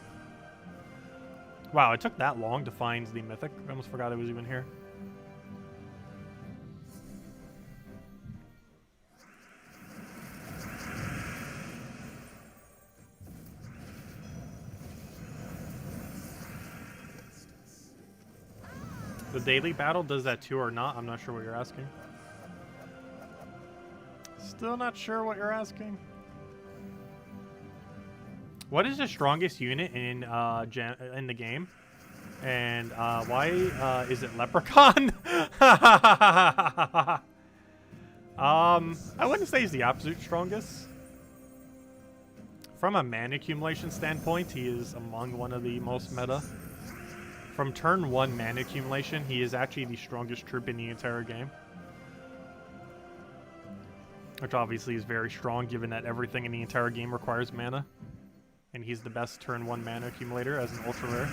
Wow, it took that long to find the Mythic. I almost forgot it was even here. The daily battle does that too or not? I'm not sure what you're asking. Still not sure what you're asking. What is the strongest unit in the game? And why is it Leprechaun? I wouldn't say he's the absolute strongest. From a mana accumulation standpoint, he is among one of the most meta. From turn 1 mana accumulation, he is actually the strongest troop in the entire game. Which obviously is very strong, given that everything in the entire game requires mana. And he's the best turn 1 mana accumulator as an ultra rare.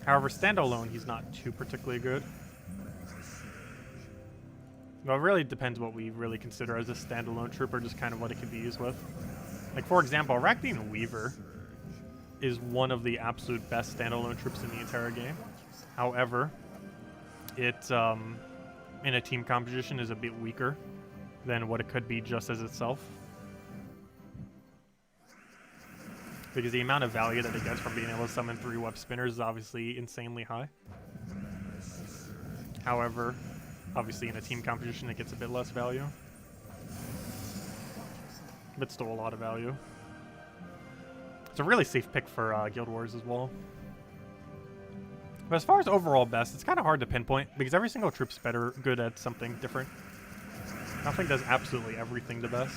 However, standalone, he's not too particularly good. Well, it really depends what we really consider as a standalone troop, or just kind of what it could be used with. Like, for example, Arachne Weaver is one of the absolute best standalone troops in the entire game. However, it, in a team composition, is a bit weaker than what it could be just as itself. Because the amount of value that it gets from being able to summon 3 web spinners is obviously insanely high. However, obviously in a team composition it gets a bit less value. But still a lot of value. It's a really safe pick for Guild Wars as well. But as far as overall best, it's kind of hard to pinpoint because every single troop's good at something different. Nothing does absolutely everything the best.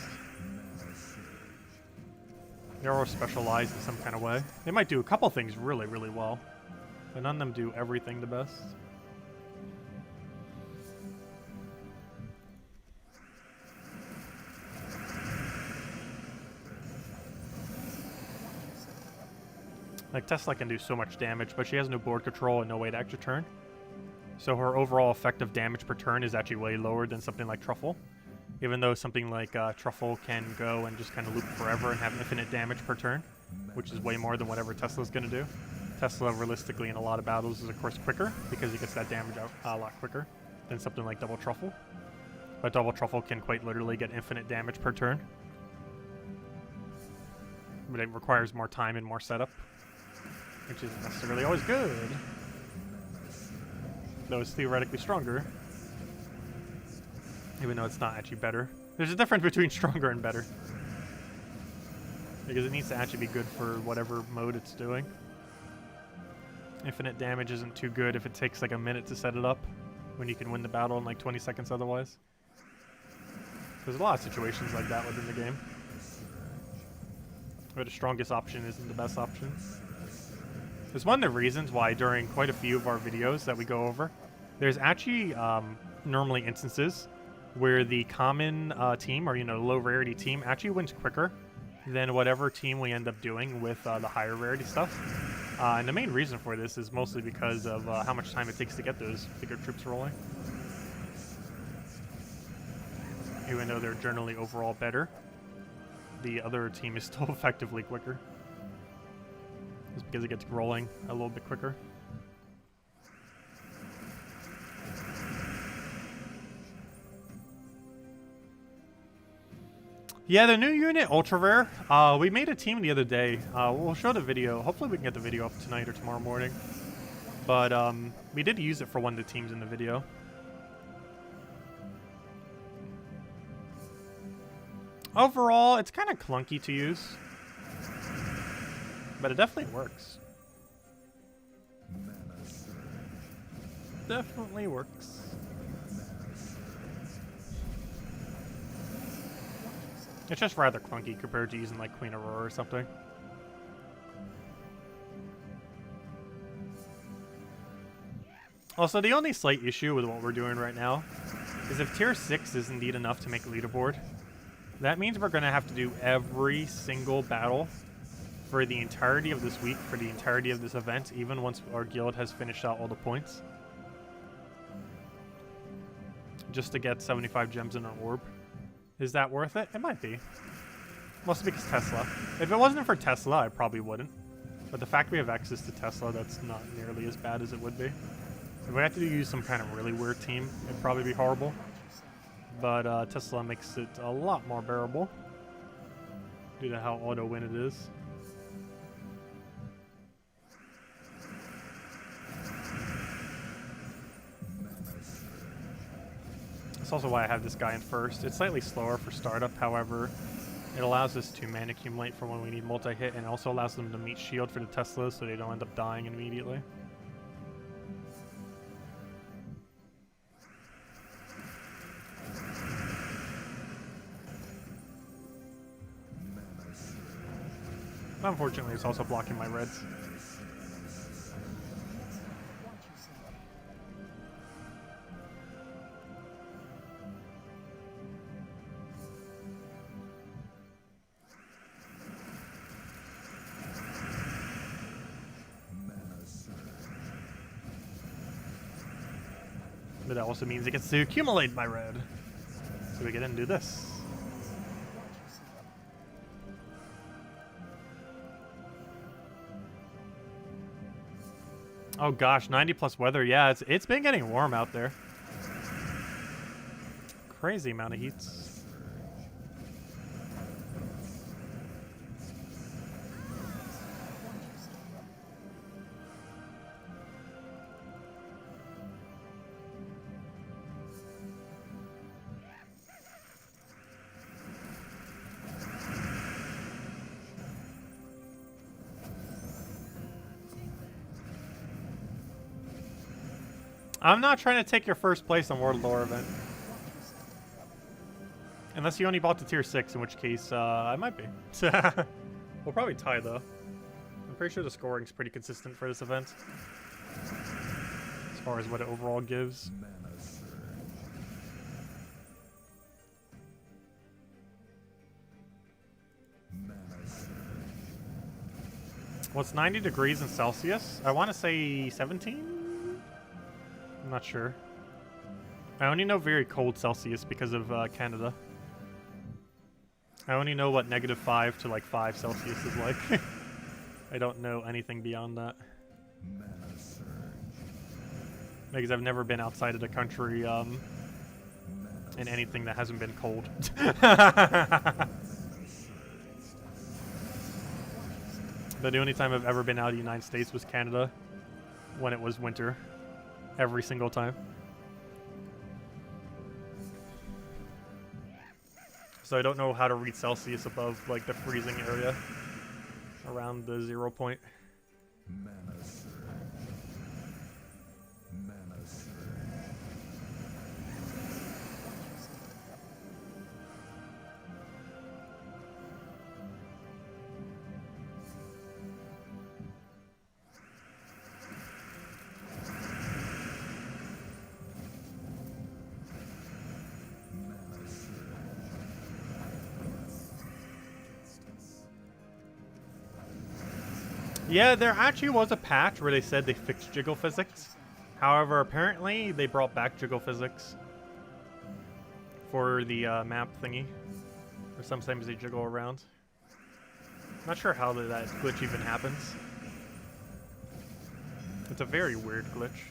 They're all specialized in some kind of way. They might do a couple things really, really well, but none of them do everything the best. Like, Tesla can do so much damage, but she has no board control and no way to extra turn. So her overall effective damage per turn is actually way lower than something like Truffle. Even though something like Truffle can go and just kind of loop forever and have infinite damage per turn, which is way more than whatever Tesla's going to do. Tesla, realistically, in a lot of battles is, of course, quicker because he gets that damage out a lot quicker than something like Double Truffle. But Double Truffle can quite literally get infinite damage per turn. But it requires more time and more setup, which isn't necessarily always good. Though it's theoretically stronger. Even though it's not actually better. There's a difference between stronger and better. Because it needs to actually be good for whatever mode it's doing. Infinite damage isn't too good if it takes like a minute to set it up, when you can win the battle in like 20 seconds otherwise. There's a lot of situations like that within the game, where the strongest option isn't the best option. It's one of the reasons why during quite a few of our videos that we go over, there's actually normally instances where the common team, or low rarity team, actually wins quicker than whatever team we end up doing with the higher rarity stuff. And the main reason for this is mostly because of how much time it takes to get those bigger troops rolling. Even though they're generally overall better, the other team is still effectively quicker. Just because it gets rolling a little bit quicker. Yeah, the new unit, ultra rare. We made a team the other day. We'll show the video. Hopefully we can get the video up tonight or tomorrow morning. But we did use it for one of the teams in the video. Overall, it's kind of clunky to use. But it definitely works. Definitely works. It's just rather clunky compared to using like Queen Aurora or something. Also, the only slight issue with what we're doing right now is if tier 6 is indeed enough to make a leaderboard, that means we're going to have to do every single battle for the entirety of this week, for the entirety of this event, even once our guild has finished out all the points. Just to get 75 gems in an orb. Is that worth it? It might be. Mostly because Tesla. If it wasn't for Tesla, I probably wouldn't. But the fact we have access to Tesla, that's not nearly as bad as it would be. If we had to use some kind of really weird team, it'd probably be horrible. But Tesla makes it a lot more bearable due to how auto-win it is. That's also why I have this guy in first. It's slightly slower for startup, however, it allows us to mana accumulate for when we need multi-hit, and it also allows them to meet shield for the Teslas so they don't end up dying immediately. Unfortunately, it's also blocking my reds. But that also means it gets to accumulate my red. So we get in and do this. Oh gosh, 90 plus weather. Yeah, it's been getting warm out there. Crazy amount of heats. I'm not trying to take your first place on World Lore event. Unless you only bought the tier 6, in which case, I might be. We'll probably tie, though. I'm pretty sure the scoring's pretty consistent for this event. As far as what it overall gives. What's 90 degrees in Celsius? I want to say 17? I'm not sure. I only know very cold Celsius because of Canada. I only know what -5 to like 5 Celsius is like. I don't know anything beyond that. Because I've never been outside of the country in anything that hasn't been cold. The only time I've ever been out of the United States was Canada, when it was winter. Every single time. So I don't know how to read Celsius above like the freezing area around the 0 point. Yeah, there actually was a patch where they said they fixed jiggle physics. However, apparently they brought back jiggle physics for the map thingy. Or sometimes they jiggle around. Not sure how that glitch even happens. It's a very weird glitch.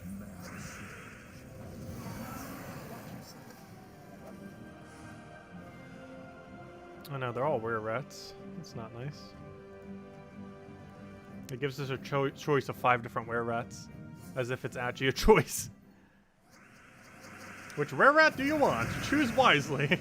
Oh no, they're all were-rats. That's not nice. It gives us a choice of 5 different were-rats. As if it's actually a choice. Which were-rat do you want? Choose wisely.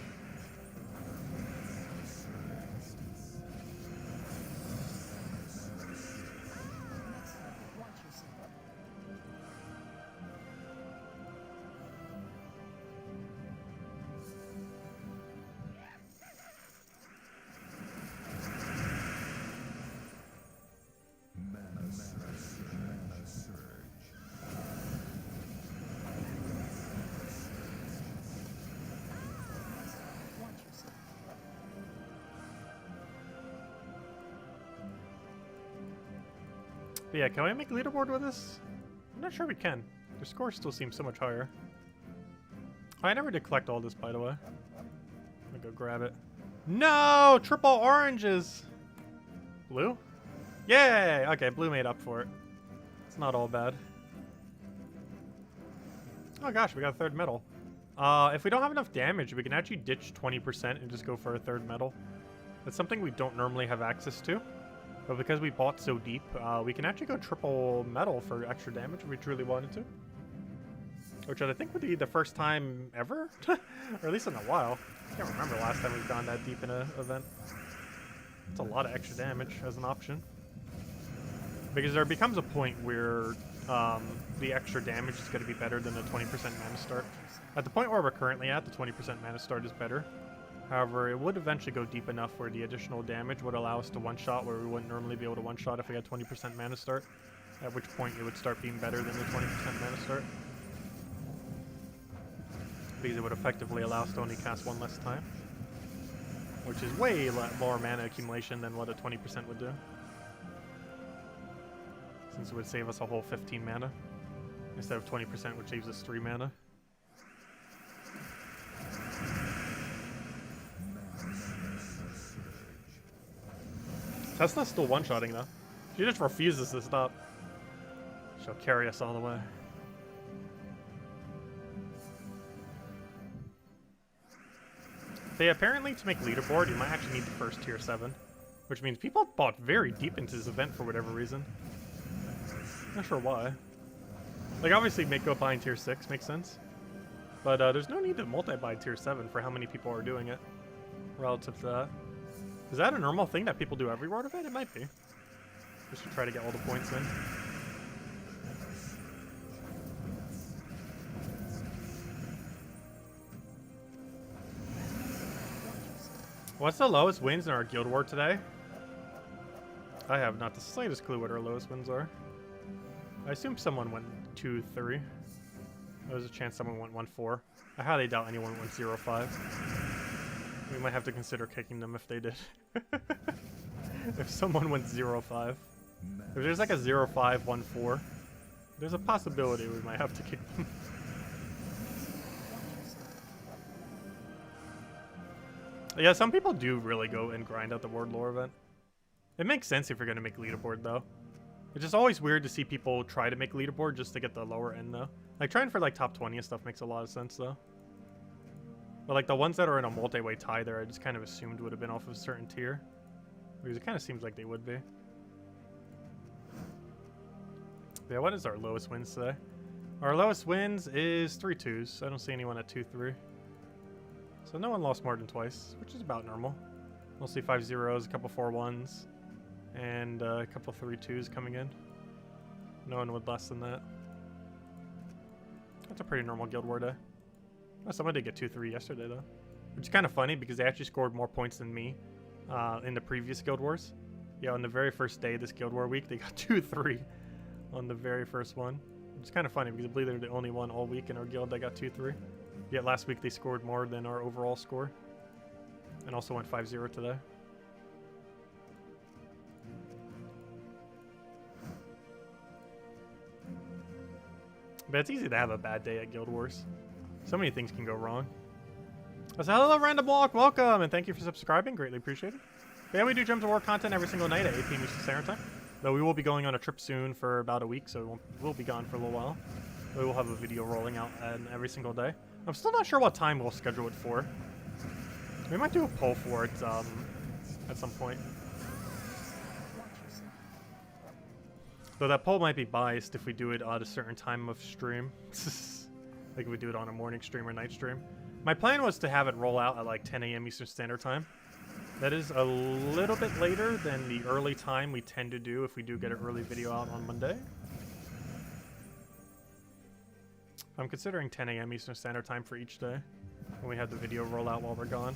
But yeah, can I make leaderboard with this? I'm not sure we can. The score still seems so much higher. I never did collect all this, by the way. I'm gonna go grab it. No! Triple oranges! Blue? Yay! Okay, blue made up for it. It's not all bad. Oh gosh, we got a third medal. If we don't have enough damage, we can actually ditch 20% and just go for a third medal. That's something we don't normally have access to. But because we bought so deep, we can actually go triple metal for extra damage if we truly wanted to. Which I think would be the first time ever? Or at least in a while. I can't remember last time we've gone that deep in an event. It's a lot of extra damage as an option. Because there becomes a point where the extra damage is going to be better than the 20% mana start. At the point where we're currently at, the 20% mana start is better. However, it would eventually go deep enough where the additional damage would allow us to one-shot where we wouldn't normally be able to one-shot if we had 20% mana start. At which point it would start being better than the 20% mana start. Because it would effectively allow us to only cast one less time. Which is way more mana accumulation than what a 20% would do. Since it would save us a whole 15 mana. Instead of 20%, which saves us 3 mana. Tesla's still one-shotting though. She just refuses to stop. She'll carry us all the way. Apparently to make leaderboard, you might actually need the first tier 7. Which means people bought very deep into this event for whatever reason. Not sure why. Like obviously go buying tier 6 makes sense. But there's no need to multi-buy tier 7 for how many people are doing it. Relative to that. Is that a normal thing that people do every world event? It might be. Just to try to get all the points in. What's the lowest wins in our guild war today? I have not the slightest clue what our lowest wins are. I assume someone went 2-3. There's a chance someone went 1-4. I highly doubt anyone went 0-5. We might have to consider kicking them if they did. If someone went 0-5. If there's like a 0-5, 1-4, there's a possibility we might have to kick them. Yeah, some people do really go and grind out the World Lore event. It makes sense if you're going to make leaderboard, though. It's just always weird to see people try to make leaderboard just to get the lower end, though. Like, trying for, like, top 20 and stuff makes a lot of sense, though. But, like, the ones that are in a multi-way tie there, I just kind of assumed would have been off of a certain tier. Because it kind of seems like they would be. Yeah, what is our lowest wins today? Our lowest wins is 3 2s. I don't see anyone at 2-3. So no one lost more than twice, which is about normal. Mostly 5 0s, a couple 4 1s, and a couple 3 2s coming in. No one with less than that. That's a pretty normal Guild War day. Oh, someone did get 2-3 yesterday, though. Which is kind of funny, because they actually scored more points than me in the previous Guild Wars. Yeah, on the very first day of this Guild War week, they got 2-3 on the very first one. Which is kind of funny, because I believe they're the only one all week in our guild that got 2-3. Yet last week they scored more than our overall score. And also went 5-0 today. But it's easy to have a bad day at Guild Wars. So many things can go wrong. So hello, Random Walk, welcome, and thank you for subscribing, greatly appreciated. But yeah, we do Gems of War content every single night at 8 p.m. Eastern Standard Time. Though we will be going on a trip soon for about a week, so we'll be gone for a little while. We will have a video rolling out every single day. I'm still not sure what time we'll schedule it for. We might do a poll for it at some point. Though that poll might be biased if we do it at a certain time of stream. Like if we do it on a morning stream or night stream. My plan was to have it roll out at like 10 a.m. Eastern Standard Time. That is a little bit later than the early time we tend to do if we do get an early video out on Monday. I'm considering 10 a.m. Eastern Standard Time for each day when we have the video roll out while we're gone.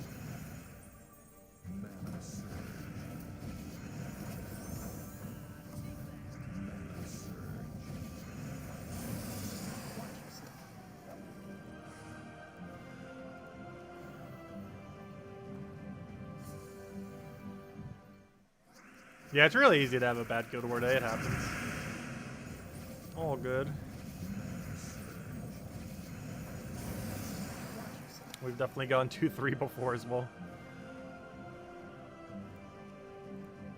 Yeah, it's really easy to have a bad Guild War day. It happens. All good. We've definitely gone 2-3 before as well.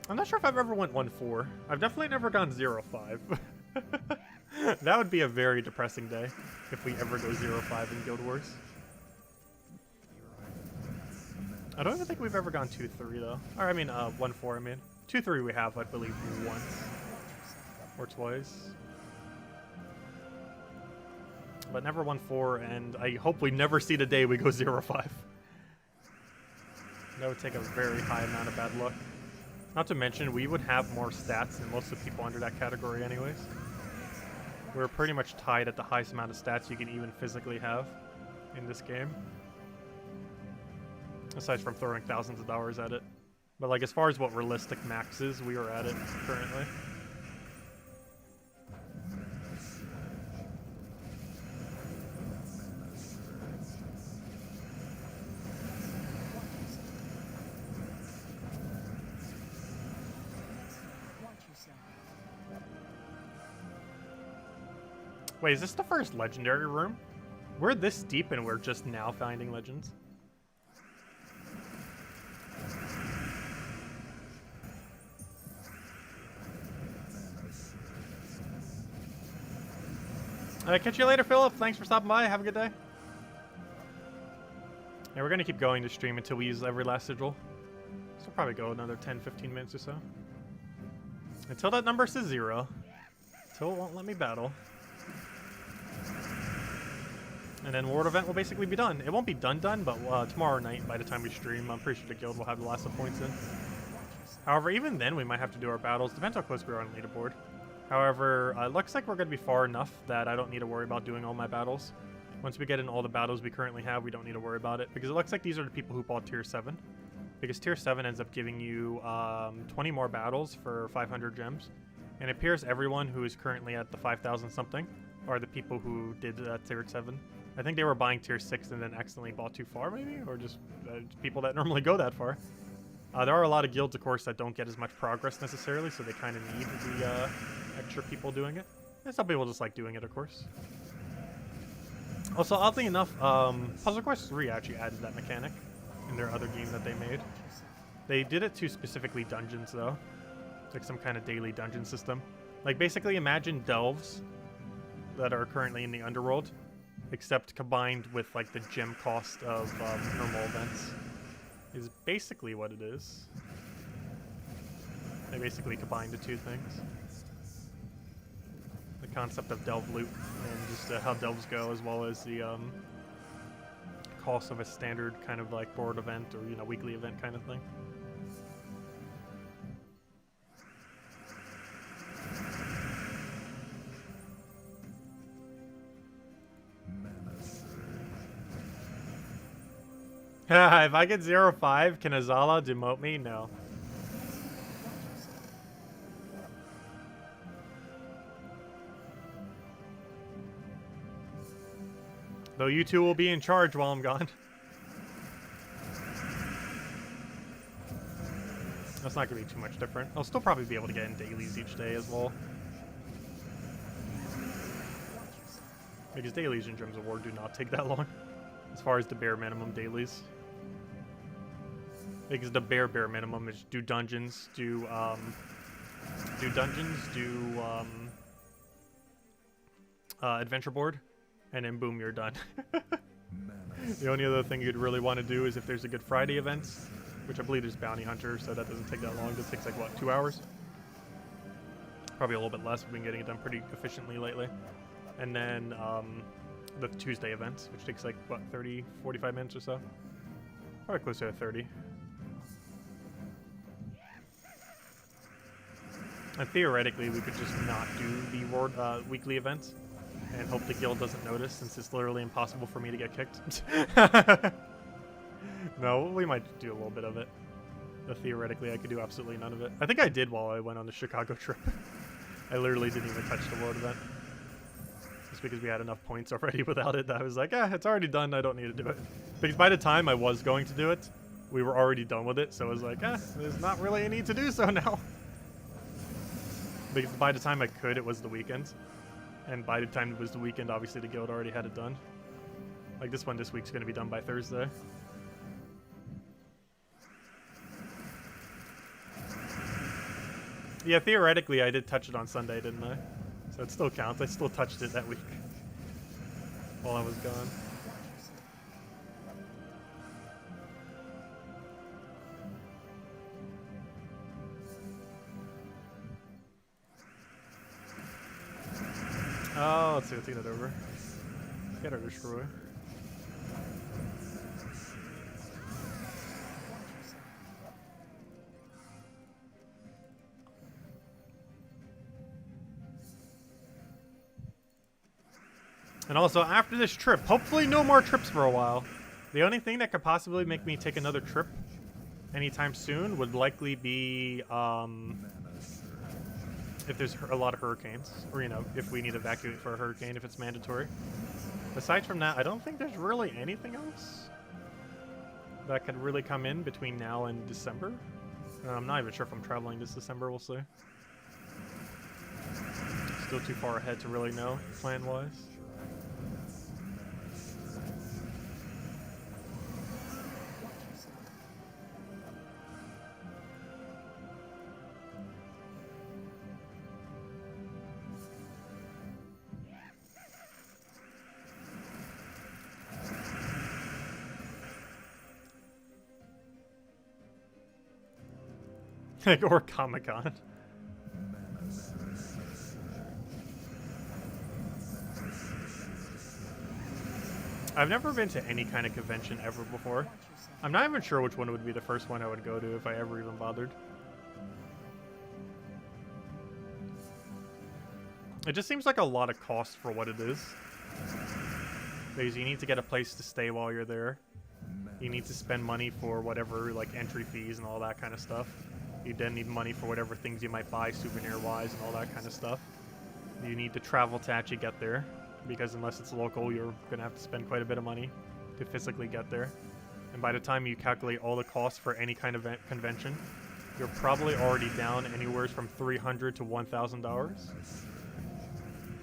I'm not sure if I've ever went 1-4. I've definitely never gone 0-5. That would be a very depressing day if we ever go 0-5 in Guild Wars. I don't even think we've ever gone 2-3 though. Or I mean, 1-4. I mean, 2-3 we have, I believe, once or twice. But never 1-4, and I hope we never see the day we go 0-5. That would take a very high amount of bad luck. Not to mention, we would have more stats than most of the people under that category anyways. We're pretty much tied at the highest amount of stats you can even physically have in this game. Aside from throwing thousands of hours at it. But like as far as what realistic max is, we are at it currently. Wait, is this the first legendary room? We're this deep and we're just now finding legends. Catch you later, Philip. Thanks for stopping by. Have a good day. Yeah, we're going to keep going to stream until we use every last sigil. So we'll probably go another 10-15 minutes or so. Until that number says 0. Until it won't let me battle. And then World Event will basically be done. It won't be done, but tomorrow night, by the time we stream, I'm pretty sure the guild will have the last of points in. However, even then, we might have to do our battles. Depends how close we are on leaderboard. However, it looks like we're going to be far enough that I don't need to worry about doing all my battles. Once we get in all the battles we currently have, we don't need to worry about it. Because it looks like these are the people who bought Tier 7. Because Tier 7 ends up giving you 20 more battles for 500 gems. And it appears everyone who is currently at the 5,000 something are the people who did Tier 7. I think they were buying Tier 6 and then accidentally bought too far, maybe? Or just people that normally go that far. There are a lot of guilds, of course, that don't get as much progress necessarily, so they kind of need the extra people doing it. And some people just like doing it, of course. Also, oddly enough, Puzzle Quest 3 actually added that mechanic in their other game that they made. They did it to specifically dungeons, though. It's like some kind of daily dungeon system. Like, basically imagine delves that are currently in the underworld, except combined with, like, the gem cost of normal events. Is basically what it is. They basically combine the two things. The concept of delve loot and just how delves go, as well as the cost of a standard kind of like board event or, you know, weekly event kind of thing. If I get 0-5, can Azala demote me? No. Though you two will be in charge while I'm gone. That's not going to be too much different. I'll still probably be able to get in dailies each day as well. Because dailies in Gems of War do not take that long. As far as the bare minimum dailies. Because the bare minimum is do dungeons, do adventure board, and then boom, you're done. The only other thing you'd really want to do is if there's a Good Friday event, which I believe there's Bounty Hunter, so that doesn't take that long. This takes like, what, 2 hours? Probably a little bit less. We've been getting it done pretty efficiently lately. And then the Tuesday event, which takes like, what, 30, 45 minutes or so? Probably closer to 30. And theoretically, we could just not do the weekly event and hope the guild doesn't notice, since it's literally impossible for me to get kicked. No, we might do a little bit of it. But theoretically, I could do absolutely none of it. I think I did while I went on the Chicago trip. I literally didn't even touch the world event. Just because we had enough points already without it that I was like, it's already done, I don't need to do it. Because by the time I was going to do it, we were already done with it, so I was like, there's not really a need to do so now. Because by the time I could, it was the weekend. And by the time it was the weekend, obviously the guild already had it done. Like this one this week's going to be done by Thursday. Yeah, theoretically I did touch it on Sunday, didn't I? So it still counts. I still touched it that week while I was gone. Oh, let's see, let's get it over. Get her destroy. And also, after this trip, hopefully no more trips for a while. The only thing that could possibly make me take another trip anytime soon would likely be if there's a lot of hurricanes, or, you know, if we need to evacuate for a hurricane, if it's mandatory. Aside from that, I don't think there's really anything else that could really come in between now and December. I'm not even sure if I'm traveling this December, we'll see. Still too far ahead to really know, plan-wise. Or Comic-Con. I've never been to any kind of convention ever before. I'm not even sure which one would be the first one I would go to if I ever even bothered. It just seems like a lot of cost for what it is. Because you need to get a place to stay while you're there. You need to spend money for whatever, like, entry fees and all that kind of stuff. You then need money for whatever things you might buy souvenir-wise and all that kind of stuff. You need to travel to actually get there, because unless it's local, you're going to have to spend quite a bit of money to physically get there. And by the time you calculate all the costs for any kind of convention, you're probably already down anywhere from $300 to $1,000.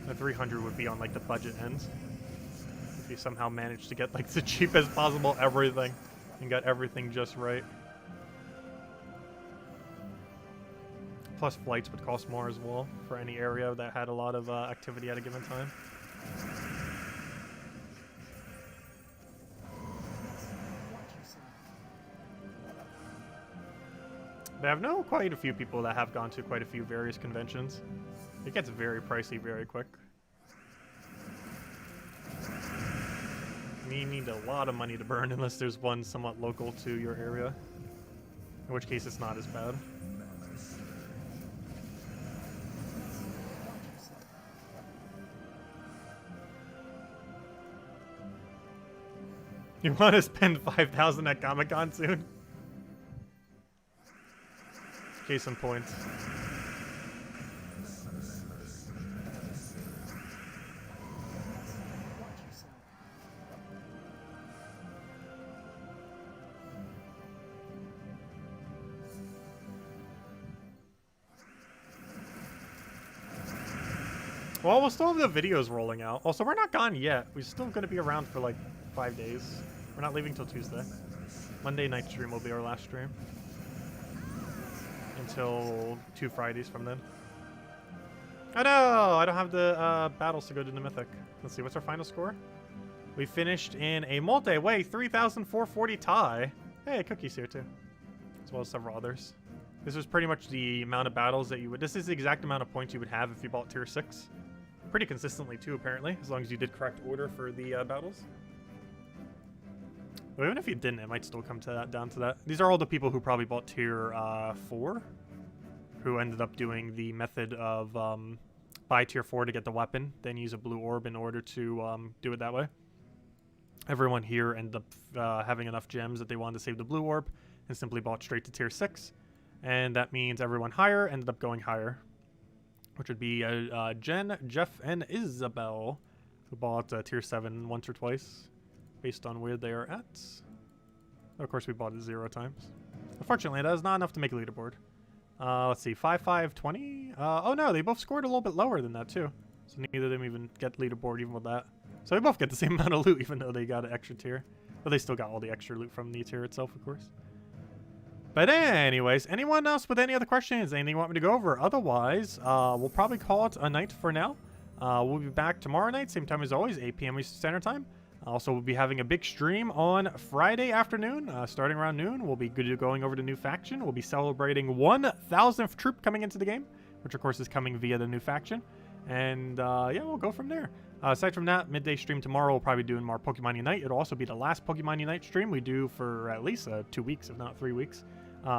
The 300 would be on, like, the budget end. If you somehow manage to get, like, the cheapest possible everything and got everything just right. Plus flights would cost more as well for any area that had a lot of activity at a given time. But I've known quite a few people that have gone to quite a few various conventions. It gets very pricey very quick. You need a lot of money to burn unless there's one somewhat local to your area. In which case it's not as bad. You want to spend 5,000 at Comic-Con soon? Case in point. Well, we'll still have the videos rolling out. Also, we're not gone yet. We're still going to be around for like 5 days. We're not leaving till Tuesday. Monday night stream will be our last stream. Until 2 Fridays from then. Oh no! I don't have the battles to go to the Mythic. Let's see, what's our final score? We finished in a multi-way 3,440 tie. Hey, Cookie's here too, as well as several others. This was pretty much the amount of battles that you would... This is the exact amount of points you would have if you bought tier 6. Pretty consistently too, apparently, as long as you did correct order for the battles. But even if you didn't, it might still come to that, down to that. These are all the people who probably bought tier 4, who ended up doing the method of buy tier 4 to get the weapon, then use a blue orb in order to do it that way. Everyone here ended up having enough gems that they wanted to save the blue orb and simply bought straight to tier 6. And that means everyone higher ended up going higher, which would be Jen, Jeff, and Isabel, who bought tier 7 once or twice, based on where they are at. Of course, we bought it 0 times. Unfortunately, that is not enough to make a leaderboard. Let's see, 5, 5, 20? Oh no, they both scored a little bit lower than that too. So neither of them even get leaderboard even with that. So they both get the same amount of loot even though they got an extra tier. But they still got all the extra loot from the tier itself, of course. But anyways, anyone else with any other questions? Anything you want me to go over? Otherwise, we'll probably call it a night for now. We'll be back tomorrow night, same time as always, 8 p.m. Eastern Standard Time. Also, we'll be having a big stream on Friday afternoon, starting around noon. We'll be going over the new faction. We'll be celebrating 1,000th troop coming into the game, which of course is coming via the new faction. And yeah, we'll go from there. Aside from that, midday stream tomorrow, we'll probably be doing more Pokemon Unite. It'll also be the last Pokemon Unite stream we do for at least 2 weeks, if not 3 weeks.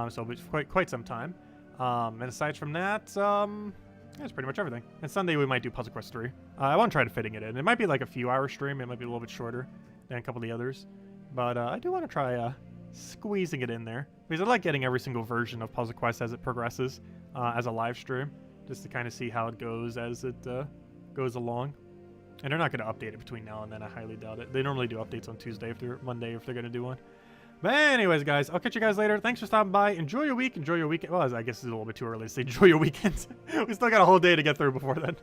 So it's quite some time. And aside from that, that's pretty much everything. And Sunday we might do Puzzle Quest 3. I want to try to fitting it in. It might be like a few hour stream. It might be a little bit shorter than a couple of the others. But I do want to try squeezing it in there. Because I like getting every single version of Puzzle Quest as it progresses as a live stream. Just to kind of see how it goes as it goes along. And they're not going to update it between now and then. I highly doubt it. They normally do updates on Tuesday if they're Monday if they're going to do one. But anyways, guys, I'll catch you guys later. Thanks for stopping by. Enjoy your week. Enjoy your weekend. Well, I guess it's a little bit too early to say enjoy your weekend. We still got a whole day to get through before then.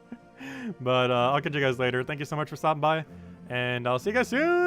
But I'll catch you guys later. Thank you so much for stopping by. And I'll see you guys soon.